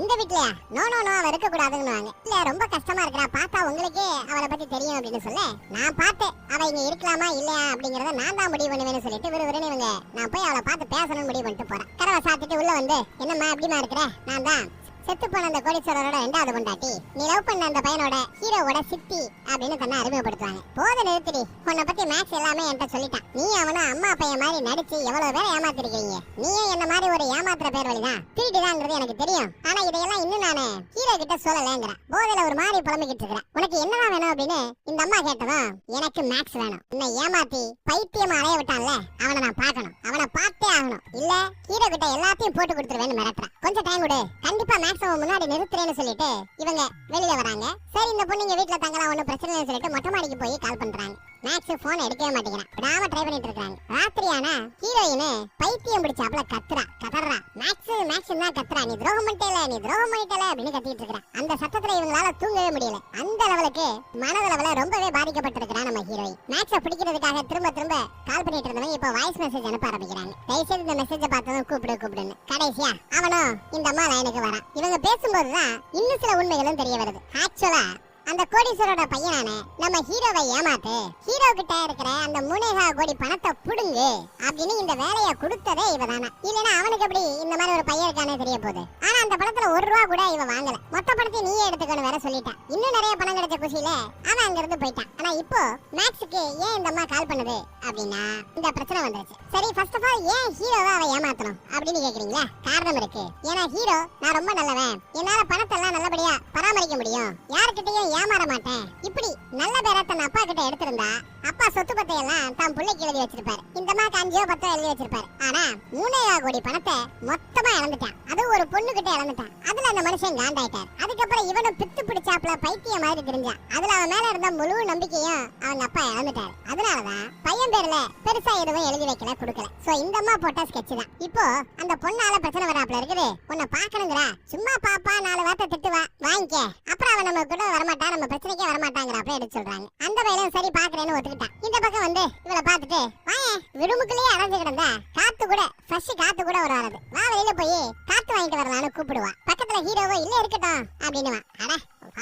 இந்த வீட்லயா? நோ அவ இருக்க கூடாதுன்னு. இல்ல ரொம்ப கஷ்டமா இருக்கிறா, பார்த்தா உங்களுக்கே அவளை பத்தி தெரியும் அப்படின்னு சொல்ல, நான் பார்த்தேன் அவ இங்க இருக்கலாமா இல்லையா அப்படிங்கறத நான் தான் முடிவு பண்ணுவேன்னு சொல்லிட்டு விறுவிறுன்னு இவங்க நான் போய் அவளை பார்த்து பேசணும்னு முடிவு பண்ணிட்டு போறேன். கதவை சாத்திட்டு உள்ள வந்து என்னம்மா எப்படிமா இருக்கிற, நான் தான் செத்து போன அந்த கோடீஸ்வரரோட 2வது பொண்டாட்டி, நீ லவ் பண்ண அந்த பையனோட ஹீரோவோட சித்தி அப்படின்னு தன்னை அறிமுகப்படுத்துவாங்க. போத நிறுத்திடி, உன்னை பத்தி மேக்ஸ் எல்லாமே என்கிட்ட சொல்லிட்டான். நீ அவனும் அம்மா பையன் மாதிரி நடிச்சு எவ்வளவு பேரை ஏமாத்திருக்கீங்க. நீயும் என்ன மாதிரி ஒரு ஏமாத்துற பேர் வழிதான் திருடிதாங்கிறது எனக்கு தெரியும். ஆனா இதையெல்லாம் இன்னும் நானு ஹீரோ கிட்ட சொல்லலங்கிற போதையில ஒரு மாதிரி புலம்பிக்கிட்டு இருக்கிறேன். உனக்கு என்னதான் வேணும் அப்படின்னு இந்த அம்மா கேட்டதும் எனக்கு மேக்ஸ் வேணும். உன்னை ஏமாத்தி பைத்தியமா அலைய விட்டான்ல அவனை நான் பார்க்கணும், அவனை பார்த்தே ஆகணும். இல்ல ஹீரோ கிட்ட எல்லாத்தையும் போட்டு கொடுத்துருவேன்னு மிரட்டுறேன். கொஞ்சம் டைம் கொடு, கண்டிப்பா முன்னாடி நிறுத்துறேன்னு சொல்லிட்டு இவங்க வெளியில வராங்க. சரி இந்த பொண்ணு இங்க வீட்டுல தங்கலாம் ஒன்னும் பிரச்சனை இல்லைன்னு சொல்லிட்டு மொட்டை மாடிக்கு போய் கால் பண்றாங்க. மேக்ஸ் போன் எடுக்கவே மாட்டேங்கிறான். விடாம ட்ரை பண்ணிட்டு இருக்காங்க. ராத்திரியானா ஹீரோயின் பைத்தியம் பிடிச்சாப்ல கதறா மேக்ஸ் தான் கத்துறா, நீ துரோகம் பண்ணிட்டல அப்படின்னு கத்திட்டு இருக்கிறான். அந்த சத்தத்துல இவங்களால தூங்கவே முடியல. அந்த லெவலுக்கு மனதளவுல ரொம்பவே பாதிக்கப்பட்டிருக்கிறான் நம்ம ஹீரோயின். மேக்ஸ பிடிக்கிறதுக்காக திரும்ப கால் பண்ணிட்டு இருந்தவங்க இப்ப வாய்ஸ் மெசேஜ் அனுப்ப ஆரம்பிக்கிறாங்க. தயவுசெய்து இந்த மெசேஜை பார்த்ததும் கூப்பிடுன்னு. கடைசியா அவனும் இந்த அம்மா லைனுக்கு வரான். இவங்க பேசும்போதுதான் இன்னும் சில உண்மைகளும் தெரிய வருது. ஆக்சுவலா அந்த கோடீஸ்வரோட பையனான நம்ம ஹீரோவை ஏமாத்து, ஹீரோ கிட்ட இருக்கிற அந்த 3.25 கோடி பணத்தை புடுங்கு அப்படின்னு இந்த வேலையை கொடுத்ததே இவதானா. இல்லனா அவனுக்கு எப்படி இந்த மாதிரி ஒரு பையன் இருக்கானே தெரிய போகுது. ஆனா அந்த படத்துல 1 ரூபா கூட இவ வாங்கல. மொத்த பணத்தை நீயே எடுத்துக்கணும் வேற சொல்லிட்டான். இன்னும் நிறைய பணம் கிடைச்ச குஷியில அவன் அங்க இருந்து போயிட்டான். ஆனா இப்போ மேக்ஸுக்கு ஏன் இந்த அம்மா கால் பண்ணுது அப்படின்னா இந்த பிரச்சனை வந்துருச்சு. சரி, ஃபர்ஸ்ட் ஆஃப் ஆல் ஏன் ஹீரோவை அவ ஏமாத்தணும் அப்படின்னு கேக்குறீங்களா? காரணம் இருக்கு. ஏன்னா ஹீரோ நான் ரொம்ப நல்லவன், என்னால பணத்தை எல்லாம் நல்லபடியா பராமரிக்க முடியும், யாருக்கிட்டையும் ஏமாற மாட்டேன், இப்படி நல்ல பேரை தன் அப்பா கிட்ட எடுத்திருந்தா அப்பா சொத்து பத்தை எல்லாம் தான் பிள்ளைக்கு எழுதி வச்சிருப்பாரு. இந்த மாதிரி 5-10 எழுதி வச்சிருப்பாரு. ஆனா 3.25 கோடி பணத்தை மொத்தமா இழந்துட்டான். அது ஒரு பொண்ணு கிட்ட இழந்துட்டான். அதுல அந்த மனுஷன் காண்டாயிட்டார். அதுக்கப்புறம் இவனும் பித்து பிடிச்சாப்ல பைத்திய மாதிரி தெரிஞ்சான். அதுல அவன் மேல இருந்த முழு நம்பிக்கையும் அவங்க அப்பா இழந்துட்டாரு. அதனாலதான் பையன் பேர்ல பெருசா எதுவும் எழுதி வைக்கல, கொடுக்கல. சோ இந்த அம்மா போட்ட ஸ்கெட்ச் தான். இப்போ அந்த பொண்ணால பிரச்சனை வராப்ல இருக்குது. உன்னை பாக்கணுங்கிறா, சும்மா பாப்பா 4 வார்த்தை திட்டுவா, வாங்கிக்க, அப்புறம் அவன் நம்ம கூட வரமாட்டா, நம்ம பிரச்சனைக்கே வரமாட்டாங்கிறப்ப எடுத்து சொல்றாங்க. அந்த பையனும் சரி பாக்குறேன்னு ஒத்துக்கிட்டான். இந்த பக்கம் வந்து இவளை பார்த்துட்டு வாயே விடுமுக்குள்ளேயே அடைஞ்சு கிடந்தா காத்து கூட ஃப்ரெஷ் காத்து கூட வராது, வா வெளியில போய் காத்து வாங்கிட்டு வரலான்னு கூப்பிடுவா. பக்கத்துல ஹீரோவோ இல்ல இருக்கட்டும் அப்படின்னு. அட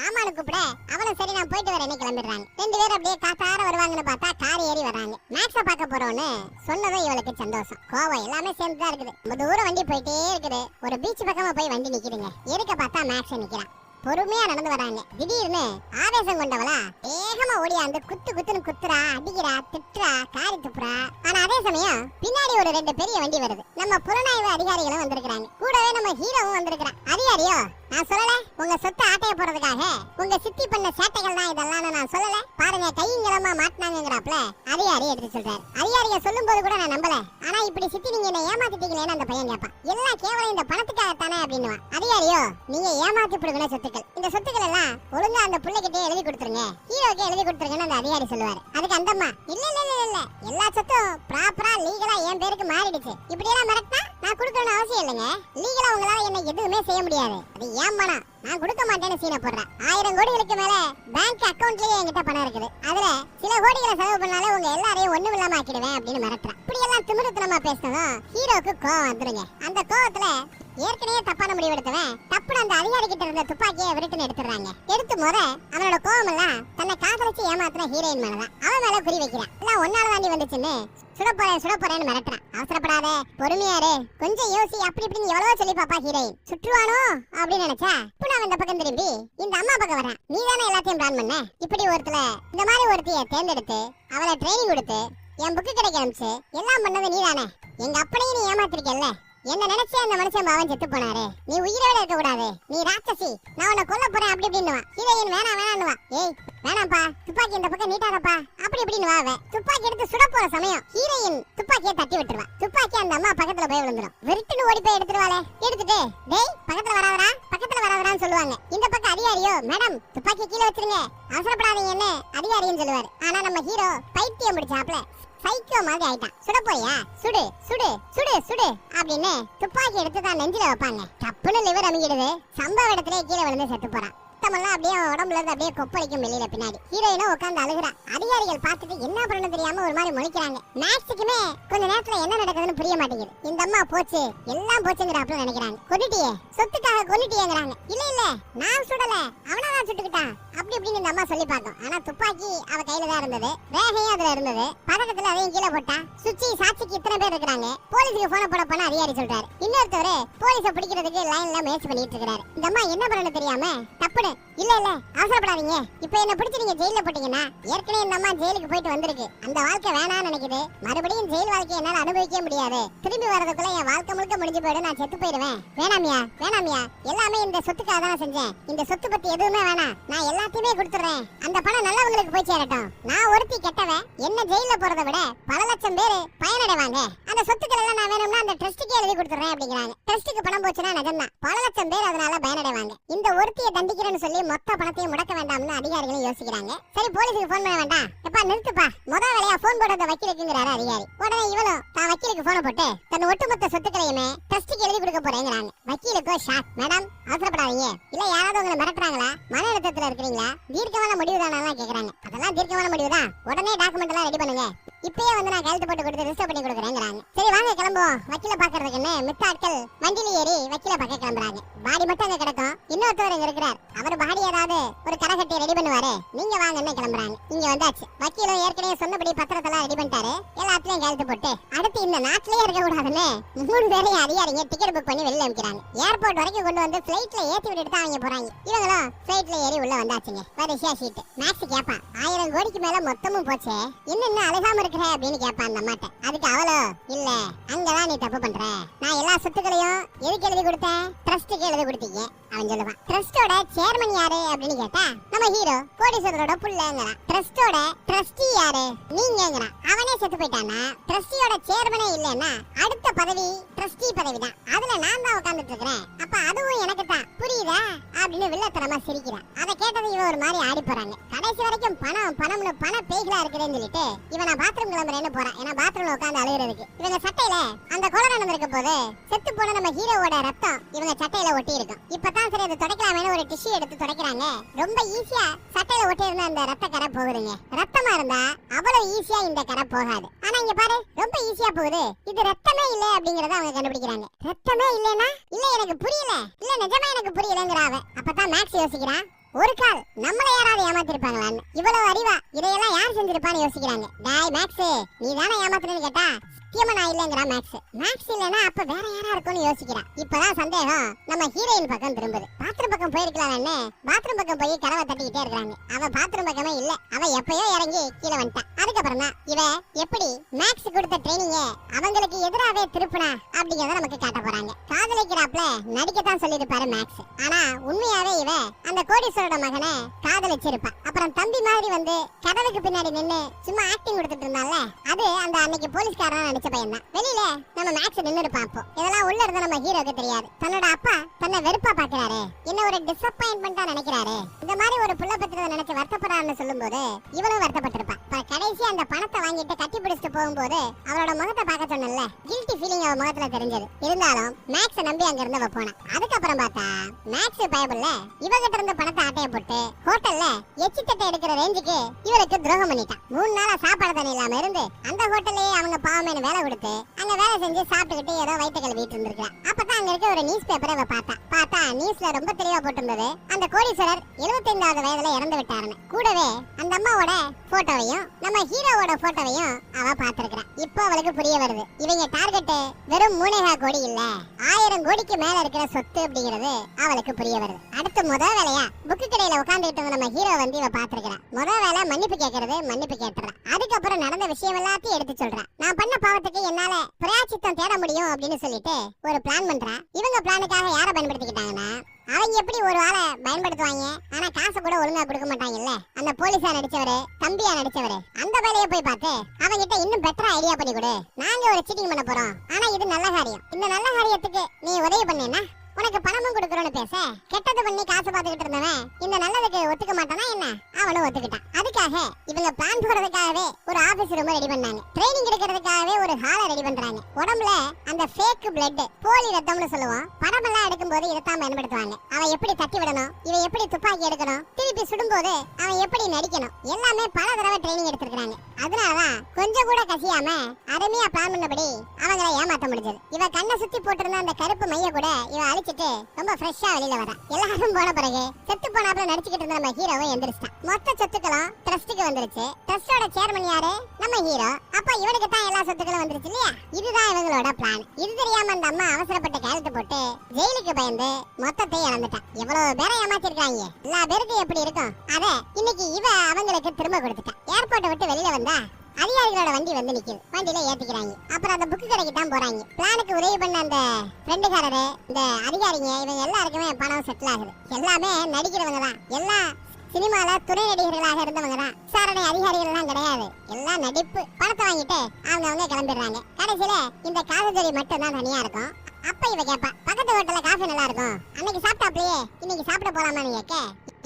ஆமானு கூப்பிட அவனும் சரி நான் போயிட்டு வரேன்னு கிளம்பிடுறாங்க. 2 பேரும் அப்படியே காத்தார வருவாங்கன்னு பார்த்தா கார் ஏறி வராங்க. மேக்ஸ பார்க்க போறோம்னு சொன்னதும் இவளுக்கு சந்தோஷம், கோவம் எல்லாமே சேர்ந்துதான் இருக்குது. ரொம்ப தூரம் வண்டி போயிட்டே இருக்குது. ஒரு பீச் பக்கமா போய் வண்டி நிக்குதுங்க. எதுக்க பார்த்தா மேக்ஸ் நிக்கிறான். பொறுமையா நடந்து வராங்க. திடீர்னு ஆவேசம் கொண்டவளா வேகமா ஓடியாந்து குத்து குத்துன்னு குத்துறா, அடிக்கிறா, திட்டுறா, காரி துப்புறா. ஆனா அதே சமயம் பின்னாடி ஒரு 2 பெரிய வண்டி வருது. நம்ம புலனாய்வு அதிகாரிகளும் வந்திருக்காங்க. கூடவே நம்ம ஹீரோவும் வந்திருக்கான். அதிகாரியோ நான் சொல்லல, உங்க சொத்து ஆட்டைய போறதுக்காக உங்க சித்தி பண்ண சேட்டைகள் தான் இதெல்லாம் நான் சொல்லல, பாருங்க கையங்களமா மாட்டினாங்கிறாப்ல அதிகாரி எடுத்து சொல்றாரு. அதிகாரிங்க சொல்லும் போது கூட நான் நம்பல. ஆனா இப்படி சித்தி நீங்க என்ன ஏமாத்திட்டீங்களேன்னு அந்த பையன் கேட்பான். எல்லாம் கேவலம் இந்த பணத்துக்காகத்தானே அப்படின்னு. அதிகாரியோ நீங்க ஏமாத்தி பிடிக்கிற சொத்துக்கள், இந்த சொத்துக்கள் எல்லாம் ஒழுங்கா அந்த பிள்ளைகிட்டே எழுதி கொடுத்துருங்க, ஹீரோக்கே எழுதி கொடுத்துருங்கன்னு அந்த அதிகாரி சொல்லுவாரு. அதுக்கு அந்தம்மா இல்ல இல்ல இல்ல இல்ல எல்லா சொத்தும் ப்ராப்பரா லீகலா என் பேருக்கு மாறிடுச்சு, இப்படி எல்லாம் மிரட்டினா நான் கொடுக்கணும்னு அவசியம் இல்லைங்க, லீகலா உங்களால என்ன எதுவுமே செய்ய முடியாது, அது ஏன் பணம் நான் கொடுக்க மாட்டேன்னு சீனை போடுறேன். 1000 கோடிகளுக்கு மேல பேங்க் அக்கவுண்ட்லயே என்கிட்ட பணம் இருக்குது, அதுல சில கோடிகளை செலவு பண்ணாலே உங்க எல்லாரையும் ஒண்ணும் இல்லாம ஆக்கிடுவேன் அப்படின்னு மிரட்டுறேன். இப்படி எல்லாம் திமிருத்தனமா பேசினதும் ஹீரோக்கு கோவம் வந்துருங்க. அந்த கோவத்துல ஏற்கனவே தப்பான முடிவு எடுத்தவன் டப்புனு அந்த அதிகாரி கிட்ட இருந்த துப்பாக்கியை விரட்டுன்னு எடுத்துறாங்க. எடுத்து முத அவனோட கோவம் எல்லாம் தன்னை காதலிச்சு ஏமாத்தின ஹீரோயின் மேலதான். அவன் மேல குறி வைக்கிறான். எல்லாம் ஒன்னால தாண்டி வந்துச்சுன்னு சுடப்போறேன்னு மிரட்டுறான். அவசரப்படாத, பொறுமையாரு, கொஞ்சம் யோசி, அப்படி இப்படின்னு எவ்வளவோ சொல்லி பாப்பா ஹீரோயின். சுற்றுவானோ அப்படின்னு நினைச்சா இப்ப நான் இந்த பக்கம் திரும்பி இந்த அம்மா பக்கம் வர்றான். நீ தானே எல்லாத்தையும் பிளான் பண்ண, இப்படி இந்த மாதிரி ஒருத்தைய தேர்ந்தெடுத்து அவளை ட்ரைனிங் கொடுத்து என் புக்கு கிடைக்க ஆரம்பிச்சு எல்லாம் பண்ணது நீ தானே. எங்க அப்பனையும் நீ ஏமாத்திருக்கல, என்ன நினைச்சே அந்த மனுஷன் பாவம் செத்து போனாரு, நீ உயிரோட இருக்க கூடாது, நீ ராட்சசி, நான் உன்னை கொல்ல போறேன் அப்படி இப்படின்னுவா. ஹீரோயின் வேணான்னுவா. ஏய் வேணாம்ப்பா, துப்பாக்கி இந்த பக்கம் நீட்டாதப்பா அப்படி இப்படின்னு வா. துப்பாக்கி எடுத்து சுட போற சமயம் ஹீரோயின் துப்பாக்கியை தட்டி விட்டுருவா. துப்பாக்கி அந்த அம்மா பக்கத்துல போய் விழுந்துடும். வெறுட்டுன்னு ஓடி போய் எடுத்துருவாளே. எடுத்துட்டு டேய் பக்கத்துல வராதரான்னு சொல்லுவாங்க. இந்த பக்கம் அதிகாரியோ மேடம் துப்பாக்கி கீழே வச்சிருங்க, அவசரப்படாதீங்கன்னு அதிகாரியும் சொல்லுவாரு. ஆனா நம்ம ஹீரோ பைத்தியம் பிடிச்சாப்ல சைக்கோ மாதிரி ஆயிட்டான். சுட போயா, சுடு சுடு சுடு சுடு அப்படின்னு துப்பாக்கி எடுத்து தான் நெஞ்சில வைப்பாங்க. டப்புன்னு லிவர் அமுங்கிடுது. சம்பவ இடத்துல கீழே விழுந்து செத்து போறான். ரத்தமெல்லாம் அப்படியே உடம்புல இருந்து அப்படியே கொப்பளிக்கும் வெளியில. பின்னாடி ஹீரோயினும் உட்கார்ந்து அழுகுறா. அதிகாரிகள் பார்த்துட்டு என்ன பண்ணணும் தெரியாம ஒரு மாதிரி முழிக்கிறாங்க. மேக்ஸுக்குமே கொஞ்ச நேரத்துல என்ன நடக்குதுன்னு புரிய மாட்டேங்குது. இந்த அம்மா போச்சு எல்லாம் போச்சுங்கிறாப்ல நினைக்கிறாங்க. கொன்னுட்டியே, சொத்துக்காக கொன்னுட்டியேங்கிறாங்க. இல்ல இல்ல நான் சுடல, அவனாதான் சுட்டுக்கிட்டான் அப்படி இப்படின்னு இந்த அம்மா சொல்லி பார்த்தோம். ஆனா துப்பாக்கி அவ கையில தான் இருந்தது, ரேகையும் அதுல இருந்தது. பதக்கத்துல அதையும் கீழே போட்டா. சுச்சி சாட்சிக்கு இத்தனை பேர் இருக்கிறாங்க, போலீஸுக்கு போன போட பண்ண அதிகாரி சொல்றாரு. இன்னொருத்தவரு போலீஸ பிடிக்கிறதுக்கு லைன்ல முயற்சி பண்ணிட்டு இருக்காரு. இந்த அம்மா என்ன பண்ணணும் தெரியாம டப்புனு இல்ல இல்ல அவசரப்படாதீங்க, இப்ப என்ன பிடிச்சு நீங்க ஜெயில போட்டீங்கன்னா ஏற்கனவே இந்த அம்மா ஜெயிலுக்கு போயிட்டு வந்திருக்கு, அந்த வாழ்க்கை வேணாம்னு நினைக்குது, மறுபடியும் ஜெயில் வாழ்க்கை என்னால அனுபவிக்க முடியாது, திரும்பி வரதுக்குள்ள என் வாழ்க்கை முழுக்க முடிஞ்சு போயிடும், நான் செத்து போயிடுவேன், வேணாமியா வேணாமியா, எல்லாமே இந்த சொத்துக்காக தான் செஞ்சேன், இந்த சொத்து பத்தி எதுவுமே வேணாம், நான் எல்லாத்தையுமே கொடுத்துறேன், அந்த பணம் நல்லவங்களுக்கு போய் சேரட்டும், நான் ஒருத்தி கெட்டவன், என்ன ஜெயில போறதை விட பல லட்சம் பேரு பயனடைவாங்க, அந்த சொத்துக்கள் எல்லாம் நான் வேணும்னா அந்த ட்ரஸ்ட்டுக்கே எழுதி கொடுத்துறேன் அப்படிங்கிறாங்க. ட்ரஸ்ட்டுக்கு பணம் போச்சுன்னா நிஜம்தான், பல லட்சம் பேர் அதனால பயனடைவாங்க, இந்த ஒருத்தியை தண்டிக்கிறேன்னு சொல்லி மொத்த பணத்தையும் முடக்க வேண்டாம்னு அதிகாரிகளும் யோசிக்கிறாங்க. சரி போலீஸுக்கு போன் பண்ண வேண்டாம், எப்பா நிறுத்துப்பா, முதல் வேலையா போன் போடுறத வக்கீலுக்குங்கிறாரு அதிகாரி. உடனே இவளும் தான் வக்கீலுக்கு போன போட்டு தன் ஒட்டுமொத்த சொத்துக்களையுமே ட்ரஸ்ட்டுக்கு எழுதி கொடுக்க போறேங்கிறாங்க. வக்கீலுக்கோ ஷாக். மேடம் அவசரப்படாதீங்க, இல்ல யாராவது உங்களை மிரட்டுறாங்களா, மன அழுத்தத்துல இருக்கிறீங்களா, தீர்க்கமான முடிவு தானே கேக்குறாங்க. அதெல்லாம் தீர்க்கமான முடிவு தான், உடனே டாக்குமெண்ட் எல்லாம் ரெடி பண்ணுங்க, இப்பயே வந்து நான் கையெழுத்து போட்டு கொடுத்து ரிஜிஸ்டர் பண்ணி கொடுக்குறேங்கிறாங்க. சரி வாங்க கிளம்புவோம் வக்கீல பாக்குறதுக்குன்னு மித்த ஆட்கள் வண்டியில ஏறி வக்கீல பார்க்க கிளம்புறாங்க. பாடி மட்டும் அங்க கிடக்கும். இன்னொருத்தவர் இங்க இருக்கிறார். அவர் பாடி ஏதாவது ஒரு கரை கட்டி ரெடி பண்ணுவாரு. நீங்க வாங்கன்னு கிளம்புறாங்க. இங்க வந்தாச்சு. வக்கீலும் ஏற்கனவே சொன்னபடி பத்திரத்தெல்லாம் ரெடி பண்ணிட்டாரு. எல்லாத்துலயும் கையெழுத்து போட்டு அடுத்து இந்த நாட்டிலேயே இருக்க கூடாதுன்னு 3 பேரையும் அதிகாரிங்க டிக்கெட் புக் பண்ணி வெளில அனுப்பிக்கிறாங்க. ஏர்போர்ட் வரைக்கும் கொண்டு வந்து ஃளைட்ல ஏத்தி விட்டுட்டு தான் அவங்க போறாங்க. இவங்களும் ஃளைட்ல ஏறி உள்ள வந்தாச்சுங்க. வரிசையா சீட். மேக்ஸ் கேப்பா 1000 கோடிக்கு மேல மொத்தமும் போச்சே, இன்னும் அழகாம இருக்கிற அப்படின்னு கேப்பா அந்த அம்மாட்ட. அதுக்கு அவளோ இல்ல அங்கதான் நீ தப்பு பண்ற, நான் எல்லா சொத்துக்களையும் எதுக்கு எழுதி கொடுத்தேன், ட்ரஸ்ட்டுக்கு எழுதி கொடுத்தீங்க. அவன் சொல்லுவான் ட்ரஸ்டோட சேர்மன் யாரு அப்படின்னு கேட்டா நம்ம ஹீரோ கோடீஸ்வரரோட புள்ளங்கிறான். ட்ரஸ்டோட ட்ரஸ்டி யாரு நீங்கங்கிறான். அவனே செத்து போயிட்டானா ட்ரஸ்டியோட சேர்மனே இல்லன்னா அடுத்த பதவி ட்ரஸ்டி பதவி தான். அதுல நான் தான் உட்கார்ந்துட்டு இருக்கிறேன். அப்ப அதுவும் எனக்கு தான் புரியுதா அப்படின்னு வில்லத்தனமா சிரிக்கிறான். அதை கேட்டது இவன் ஒரு மாதிரி ஆடி போறாங்க. கடைசி வரைக்கும் பணம் பணம்னு பண பேய்களா இருக்குதுன்னு சொல்லிட்டு இவன் நான் பாத்ரூம் கிளம்புறேன்னு போறான். ஏன்னா பாத்ரூம்ல உட்கார்ந்து அழுகுறதுக்கு. இவங்க சட்டையில அந்த கொலை நடந்திருக்க போது செத்து போன நம்ம ஹீரோவோட ரத்தம் இவங்க சட்டையில ஒட்டி இருக்கும். இப்பதான் சரி அதை துடைக்கலாமேன்னு ஒரு டிஷ்யூ எடுத்து துடைக்கிறாங்க. ரொம்ப ஈஸியா சட்டையில ஒட்டி இருந்த அந்த ரத்த கரை போகுதுங்க. ரத்தமா இருந்தா அவ்வளவு ஈஸியா இந்த கரை போகாது. ஆனா இங்க பாரு ரொம்ப ஈஸியா போகுது. இது ரத்தமே இல்ல அப்படிங்கறத அவங்க கண்டுபிடிக்கிறாங்க. ரத்தமே இல்லனா இல்ல எனக்கு புரியல, இல்ல நிஜமா எனக்கு புரியலங்கறாவ. அப்பதான் மேக்ஸ் யோசிக்கிறான் ஒரு கால் நம்மள யாராவது ஏமாத்திருப்பாங்களான்னு. இவ்வளவு அறிவா இதையெல்லாம் யார் செஞ்சிருப்பான்னு யோசிக்கிறாங்க. டாய் மேக்ஸ் நீ தானே ஏமாத்துறேன்னு கேட்டா சத்தியமா நான் இல்லங்கறா மேக்ஸ். மேக்ஸ் இல்லனா அப்ப வேற யாரா இருக்கும்னு யோசிக்கிறான். இப்பதான் சந்தேகம் நம்ம ஹீரோயின் பக்கம் திரும்புது. பாத்ரூம் பக்கம் போயிருக்கலாம்னு பாத்ரூம் பக்கம் போய் கதவை தட்டிக்கிட்டே இருக்காங்க. அவ பாத்ரூம் பக்கமே இல்ல, அவ எப்பயோ இறங்கி கீழே வந்துட்டான். அதுக்கப்புறம் தான் இவ எப்படி மேக்ஸ் கொடுத்த ட்ரைனிங்க அவங்களுக்கு எதிராவே திருப்பினா அப்படிங்கறத நமக்கு காட்ட போறாங்க. காதலிக்கிறாப்ல நடிக்கத்தான் சொல்லிருப்பாரு மேக்ஸ். ஆனா உண்மையாவே இவ அந்த கோடீஸ்வரோட மகனை காதலிச்சிருப்பா. அப்புறம் தம்பி மாதிரி வந்து கதவுக்கு பின்னாடி நின்னு சும்மா ஆக்டிங் கொடுத்துட்டு இருந்தால அது அந்த அன்னைக்கு போலீஸ்காரனா நடிச்ச பையன் தான். வெளியில நம்ம மேக்ஸ் நின்னு இருப்பான். அப்போ இதெல்லாம் உள்ள இருந்த நம்ம ஹீரோக்கு தெரியாது. தன்னோட அப்பா தன்னை வெறுப்பா பாக்குறாரு, என்ன ஒரு டிசப்பாயின்மெண்டா நினைக்கிறாரு. இந்த மாதிரி ஒரு புள்ள பத்திரத்தை நினைச்சு வருத்தப்படுறான்னு சொல்லும் போது இவளும் வருத்தப்பட்டிருப்பா. கடைசி அந்த பணத்தை வாங்கிட்டு கட்டி பிடிச்சிட்டு போகும்போது அவளோட முகத்தை பார்க்க சொன்னல கில்ட்டி ஃபீலிங் அவ முகத்துல தெரிஞ்சது. இருந்தாலும் மேக்ஸ் நம்பி அங்க இருந்தவ போனா. அதுக்கப்புறம் பார்த்தா மேக்ஸ் பயபுல்ல இவகிட்ட இருந்து பணத்தை ஆட்டைய போட்டு ஹோட்டல்ல எச்சி தட்டை எடுக்கிற ரேஞ்சுக்கு இவருக்கு துரோகம் பண்ணிட்டான். 3 நாளா சாப்பாடு தண்ணி இல்லாம இருந்து அந்த ஹோட்டல்லே அவங்க பாவமேனு வேலை கொடுத்து அங்க வேலை செஞ்சு சாப்பிட்டுக்கிட்டு ஏதோ வயிற்று கழுவிட்டு இருந்திருக்கான். அப்பதான் அங்க இருக்க ஒரு நியூஸ் பேப்பரை அவ பார்த்தா நியூஸ்ல ரொம்ப தெளிவா போட்டிருந்தது அந்த கோடீஸ்வரர் 75வது வயதுல இறந்து விட்டாருன்னு. கூடவே அந்த அம்மாவோட போட்டோவையும் நம்ம ஹீரோவோட போட்டோவையும் அவ பாத்துருக்கான். இப்போ அவளுக்கு புரிய வருது இவங்க டார்கெட் வெறும் 3.5 கோடி இல்ல 1000 கோடிக்கு மேல இருக்கிற சொத்து அப்படிங்கிறது அவளுக்கு புரிய வருது. அடுத்து முதல் வேலையா புக்கு கடையில உட்கார்ந்துட்டு நம்ம ஹீரோ வந்து இவ பாத்துருக்கான். முதல் வேலை மன்னிப்பு கேட்கறது. மன்னிப்பு கேட்டுறான். அதுக்கப்புறம் நடந்த விஷயம் எல்லாத்தையும் எடுத்து சொல்றான். நான் பண்ண பாவத்துக்கு என்னால பிராயச்சித்தம் தேட முடியும் அப்படின்னு சொல்லிட்டு ஒரு பிளான் பண்றா. இவங்க பிளானுக்காக யாரை பயன்படுத்திக்கிட்டாங்கன்னா அவங்க எப்படி ஒரு ஆளை பயன்படுத்துவாங்க, ஆனா காசு கூட ஒழுங்கா கொடுக்க மாட்டாங்கல்ல. அந்த போலீஸா நடிச்சவரு தம்பியா நடிச்சவரு அந்த வேலையை போய் பார்த்து அவங்கிட்ட இன்னும் பெட்டரா ஐடியா பண்ணி கொடு, நாங்க ஒரு சீட்டிங் பண்ண போறோம், ஆனா இது நல்ல காரியம், இந்த நல்ல காரியத்துக்கு நீ உதவி பண்ணேன்னா உனக்கு பணமும் கொடுக்கறோம்னு பேச கெட்டது பண்ணி காசு பார்த்துக்கிட்டு இருந்தவன் இந்த நல்லதுக்கு ஒத்துக்க மாட்டானா என்ன. அவனும் ஒத்துக்கிட்டான். அதுக்காக இவங்க பிளான் போடுறதுக்காகவே ஒரு ஆபீஸ் ரூம் ரெடி பண்ணாங்க. ட்ரைனிங் எடுக்கிறதுக்காகவே ஒரு ஹாலை ரெடி பண்றாங்க. உடம்புல அந்த ஃபேக் பிளட் போலி ரத்தம்னு சொல்லுவோம் படம் எல்லாம் எடுக்கும்போது இதைத்தான் பயன்படுத்துவாங்க. அவன் எப்படி தட்டி விடணும், இவன் எப்படி துப்பாக்கி எடுக்கணும், திருப்பி சுடும்போது அவன் எப்படி நடிக்கணும், எல்லாமே பல தடவை ட்ரைனிங் எடுத்திருக்காங்க. அதனாலதான் கொஞ்சம் கூட கசியாம அருமையா பிளான் பண்ணபடி அவங்களை ஏமாத்த முடிஞ்சது. இவ கண்ணை சுத்தி போட்டிருந்த அந்த கருப்பு மைய கூட இவ அழிச்சிட்டு ரொம்ப ஃப்ரெஷ்ஷா வெளியில வரா. எல்லாரும் போன பிறகு செத்து போனாப்புல நடிச்சுக்கிட்டு இருந்த நம்ம ஹீரோவை எந்திரிச்சிட்டான். மொத்த சொத்துக்களும் ட்ரஸ்ட்டுக்கு வந்துருச்சு. ட்ரஸ்டோட சேர்மன் யாரு நம்ம ஹீரோ. அப்ப இவனுக்கு தான் எல்லா சொத்துக்களும் வந்துருச்சு இல்லையா. இதுதான் இவங்களோட பிளான். இது தெரியாம அந்த அம்மா அவசரப்பட்டு கையெழுத்து போட்டு ஜெயிலுக்கு பயந்து மொத்தத்தை இழந்துட்டான். எவ்வளவு பேரை ஏமாத்திருக்காங்க. எல்லா பேருக்கும் எப்படி இருக்கும் அத இன்னைக்கு இவ அவங்களுக்கு திரும்ப கொடுத்துட்டான். ஏர்போர்ட்டை விட்டு வெளியில வந்தா அதிகாரிகளோட வண்டி வந்து நிக்குது. வண்டியில ஏத்திக்கிறாங்க. அப்புறம் அந்த புக்கு கடைக்கு தான் போறாங்க. பிளானுக்கு உதவி பண்ண அந்த ஃப்ரெண்டுக்காரரு இந்த அதிகாரிங்க இவங்க எல்லாருக்குமே பணம் செட்டில் ஆகுது. எல்லாமே நடிக்கிறவங்க தான். எல்லாம் சினிமால துணை நடிகர்களாக இருந்தவங்க தான். விசாரணை அதிகாரிகள் எல்லாம் கிடையாது. எல்லாம் நடிப்பு. பணத்தை வாங்கிட்டு அவங்க கிளம்பிடுறாங்க. கடைசியில இந்த காதலி மட்டும் தான் தனியா இருக்கும். அப்ப இவ கேப்பா பக்கத்து ஹோட்டல்ல காஃபி நல்லா இருக்கும், அன்னைக்கு சாப்பிட்டாப்லயே இன்னைக்கு சாப்பிட போலாமான்னு கேட்க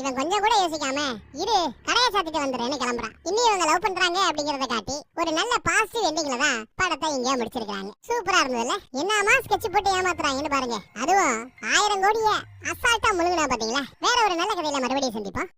இவன் கொஞ்சம் கூட யோசிக்காம இரு கடையை சாத்திட்டு வந்துடுறேன்னு கிளம்புறான். இன்னும் இவங்க லவ் பண்றாங்க அப்படிங்கறத காட்டி ஒரு நல்ல பாசிட்டிவ் எண்டிங்ல தான் படத்தை இங்கே முடிச்சிருக்காங்க. சூப்பரா இருந்ததுல. என்னமா ஸ்கெட்ச் போட்டு ஏமாத்துறாங்கன்னு பாருங்க. அதுவும் 1000 கோடிய அசால்ட்டா முழுங்கினா பாத்தீங்களா. வேற ஒரு நல்ல கதையில மறுபடியும் சந்திப்போம்.